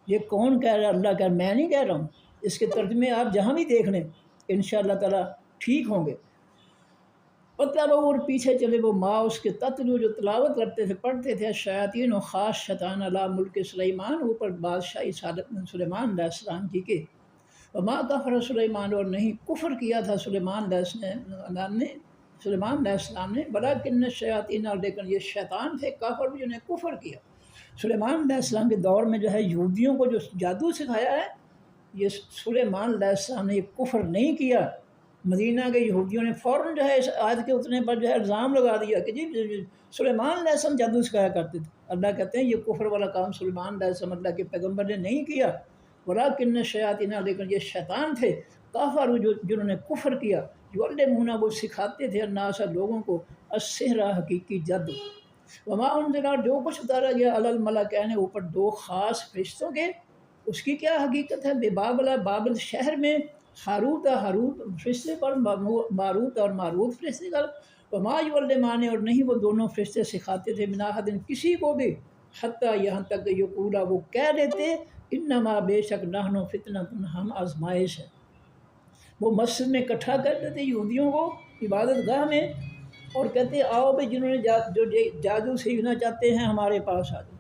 یہ کون کہہ رہا ہے؟ اللہ کہہ رہا، میں نہیں کہہ رہا ہوں۔ اس کے ترجمے آپ جہاں بھی دیکھ لیں انشاءاللہ تعالیٰ ٹھیک ہوں گے۔ اور پیچھے چلے وہ ماں اس کے تتلو جو تلاوت کرتے تھے، پڑھتے تھے، شیاطین و خاص شیطان علی ملک سلیمان، اوپر بادشاہی سلیمان علیہ السلام کی کہ وما کفر سلیمان، اور نہیں کفر کیا تھا سلیمان علیہ السلام نے، ولکن الشیاطین، اور لیکن یہ شیطان تھے کافر جنہیں کفر کیا۔ سلیمان علیہ السلام کے دور میں جو ہے یہودیوں کو جو جادو سکھایا ہے، یہ سلیمان علیہ السلام نے یہ کفر نہیں کیا۔ مدینہ کے یہودیوں نے فوراً جو ہے اس آیت کے اتنے پر جو ہے الزام لگا دیا کہ جی سلیمان علیہ السلام جادو سکھایا کرتے تھے۔ اللہ کہتے ہیں یہ کفر والا کام سلیمان علیہ السلام اللہ کے پیغمبر نے نہیں کیا، ولکن الشیاطین، لیکن یہ شیطان تھے کافر جنہوں نے کفر کیا، یعلمون، وہ سکھاتے تھے الناس، لوگوں کو، السحر، حقیقی جادو، وما انزل، جو کچھ اتارا گیا علی الملکین، اوپر دو خاص فرشتوں کے، اس کی کیا حقیقت ہے؟ بابل، بابل شہر میں، ہاروت فرشتے پر، ماروت اور ماروت فرشتے پر، وما یعلمان اور نہیں وہ دونوں فرشتے سکھاتے تھے من احد کسی کو بھی، حتیٰ یہاں تک کہ یقولا وہ کہہ دیتے انما بے شک نحن فتنۃ ہم آزمائش ہے۔ وہ مسجد میں اکٹھا کرتے تھے یہودیوں کو عبادت گاہ میں، اور کہتے آؤ بھائی جنہوں نے جو جادو سیکھنا چاہتے ہیں ہمارے پاس آ جاؤ۔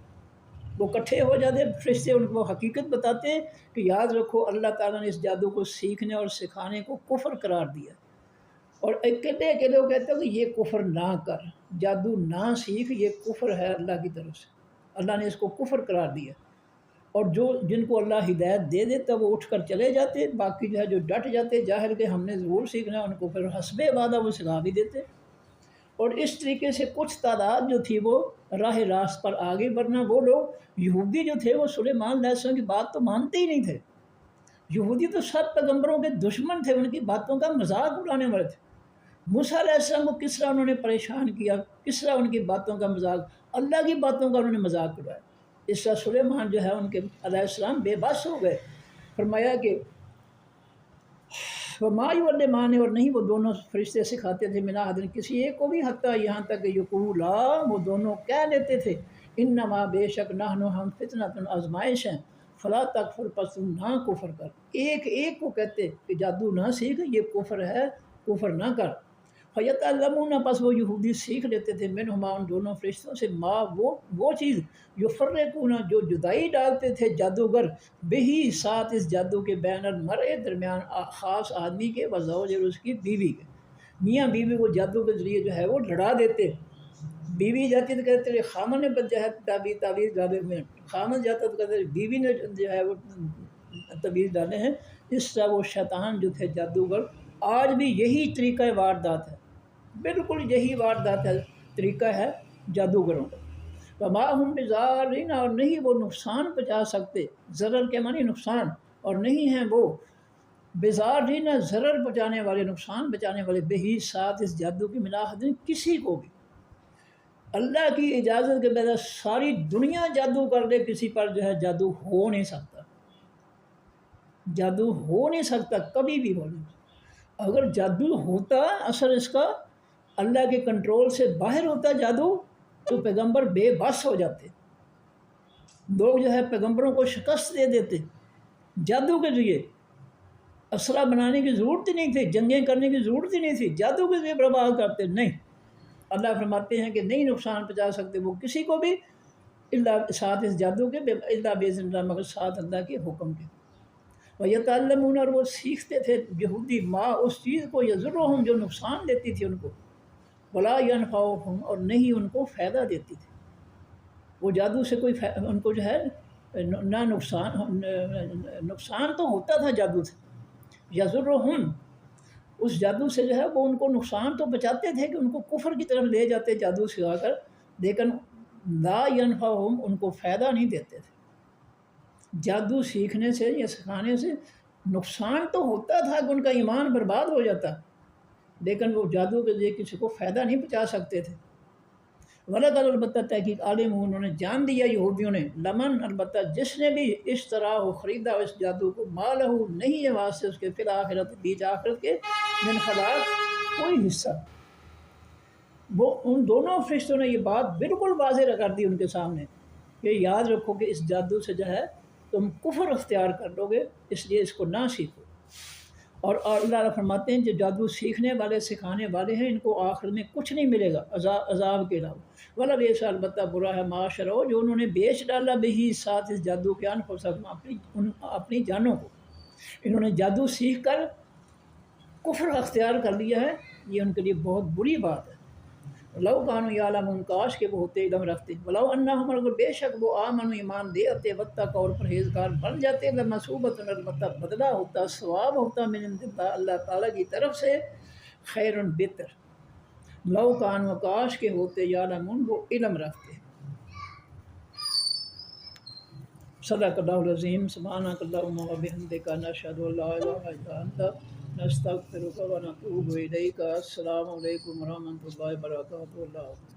وہ اکٹھے ہو جاتے، فرشتے ان کو حقیقت بتاتے کہ یاد رکھو اللہ تعالیٰ نے اس جادو کو سیکھنے اور سکھانے کو کفر قرار دیا، اور اکیلے وہ کہتے ہیں کہ یہ کفر نہ کر، جادو نہ سیکھ، یہ کفر ہے اللہ کی طرف سے، اللہ نے اس کو کفر قرار دیا۔ اور جن کو اللہ ہدایت دے دیتا وہ اٹھ کر چلے جاتے، باقی جو ہے جو ڈٹ جاتے ظاہر کہ ہم نے ضرور سیکھنا، ان کو پھر حسب وعدہ وہ سکھا بھی دیتے۔ اور اس طریقے سے کچھ تعداد جو تھی وہ راہ راست پر آگے، ورنہ وہ لوگ یہودی جو تھے وہ سلیمان علیہ السلام کی بات تو مانتے ہی نہیں تھے۔ یہودی تو سب پیغمبروں کے دشمن تھے، ان کی باتوں کا مذاق اڑانے والے تھے۔ موسیٰ علیہ السلام کو کس طرح انہوں نے پریشان کیا، کس طرح ان کی باتوں کا مذاق، اللہ کی باتوں کا انہوں نے مذاق اڑایا۔ اس طرح سلیمان جو ہے ان کے علیہ السلام بے بس ہو گئے۔ فرمایا کہ وما یعلمان اور نہیں وہ دونوں فرشتے سکھاتے تھے من احد کسی ایک کو بھی، حتیٰ یہاں تک کہ یقولا وہ دونوں کہہ لیتے تھے انما بے شک نحن ہم فتنۃ آزمائش ہیں، فلا تکفر پس تم نہ کفر کر۔ ایک کو کہتے کہ جادو نہ سیکھ، یہ کفر ہے، کفر نہ کر۔ فیتعلمون پس وہ یہودی سیکھ لیتے تھے منہما ان دونوں فرشتوں سے ما وہ چیز یفرقون جو جدائی ڈالتے تھے جادوگر بہی ساتھ اس جادو کے بین المرء درمیان خاص آدمی کے وزوج اور اس کی بیوی کے۔ میاں بیوی کو جادو کے ذریعے جو ہے وہ لڑا دیتے، بیوی جاتی تو کہتے خامن نے جو ہے تعویذ ڈالے میں، خامن جاتا تو کہتے بیوی نے جو ہے وہ تعویذ ڈالے ہیں۔ اس طرح وہ شیطان جو تھے جادوگر، آج بھی یہی طریقہ واردات ہے، بالکل یہی واردات ہے، طریقہ ہے جادوگروں کا۔ وما ہم بضارین اور نہیں وہ نقصان پہنچا سکتے، ضرر کے معنی نقصان، اور نہیں ہیں وہ بضارین ضرر پہنچانے والے، نقصان پہنچانے والے بہی ساتھ اس جادو کی من احد کسی کو بھی۔ اللہ کی اجازت کے بغیر ساری دنیا جادو کر دے کسی پر جو ہے جادو ہو نہیں سکتا، جادو ہو نہیں سکتا، کبھی بھی ہو نہیں سکتا۔ اگر جادو ہوتا اثر اس کا اللہ کے کنٹرول سے باہر ہوتا جادو تو پیغمبر بے بس ہو جاتے، لوگ جو ہے پیغمبروں کو شکست دے دیتے جادو کے ذریعے، اسلحہ بنانے کی ضرورت ہی نہیں تھی، جنگیں کرنے کی ضرورت ہی نہیں تھی، جادو کے ذریعے برباد کرتے۔ نہیں، اللہ فرماتے ہیں کہ نہیں نقصان پہنچا سکتے وہ کسی کو بھی اللہ ساتھ اس جادو کے، اللہ باذن اللہ مگر ساتھ اللہ کے حکم کے۔ وَيَتَعَلَّمُونَ اور وہ سیکھتے تھے یہودی ما اس چیز کو یضرہم جو نقصان دیتی تھی ان کو، ولا ینفعہم اور نہیں ان کو فائدہ دیتی تھی۔ وہ جادو سے کوئی ان کو جو ہے نہ نقصان تو ہوتا تھا جادو سے، یضرہم اس جادو سے جو ہے وہ ان کو نقصان تو بچاتے تھے کہ ان کو کفر کی طرف لے جاتے جادو سکھا کر، لیکن لا ینفعہم ان کو فائدہ نہیں دیتے تھے۔ جادو سیکھنے سے یا سکھانے سے نقصان تو ہوتا تھا کہ ان کا ایمان برباد ہو جاتا، لیکن وہ جادو کے ذریعے کسی کو فائدہ نہیں پہنچا سکتے تھے۔ وَلَقَدْ البتہ تحقیق عالم انہوں نے جان دیا یہودیوں نے، لمن البتہ جس نے بھی اشترا ہو خریدا اس جادو کو، مالہ نہیں ہے واسطے اس کے فی الآخرت بیچ آخرت کے من خلاق کوئی حصہ۔ وہ ان دونوں فرشتوں نے یہ بات بالکل واضح کر دی ان کے سامنے کہ یاد رکھو کہ اس جادو سے جو ہے تم کفر اختیار کر لو گے، اس لیے اس کو نہ سیکھو۔ اور اللہ فرماتے ہیں جو جادو سیکھنے والے سکھانے والے ہیں ان کو آخر میں کچھ نہیں ملے گا عذاب کے علاوہ۔ ولا بیس البتہ برا ہے معاشرہ جو انہوں نے بیچ ڈالا بہی ساتھ اس جادو کے انفسہم اپنی جانوں کو، انہوں نے جادو سیکھ کر کفر اختیار کر لیا ہے، یہ ان کے لیے بہت بری بات ہے۔ لو کانوا یعلمون کاش کہ وہ ہوتے علم رکھتے، ولو انہم اگر بے شک وہ آمنوا ایمان دے آتے واتقوا اور پرہیزگار بن جاتے، لمثوبۃ البتہ بدلہ ہوتا، ثواب ہوتا من عند اللہ اللہ تعالیٰ کی طرف سے، خیر بہتر۔ لو کانوا کاش کہ ہوتے یعلمون وہ علم رکھتے۔ صدق اللہ العظیم۔ سبحانک اللہم وبحمدک نشہد ان لا الہ الا انت نستغفرک ونتوب الیک۔ السلام علیکم ورحمۃ اللہ وبرکاتہ۔ اللہ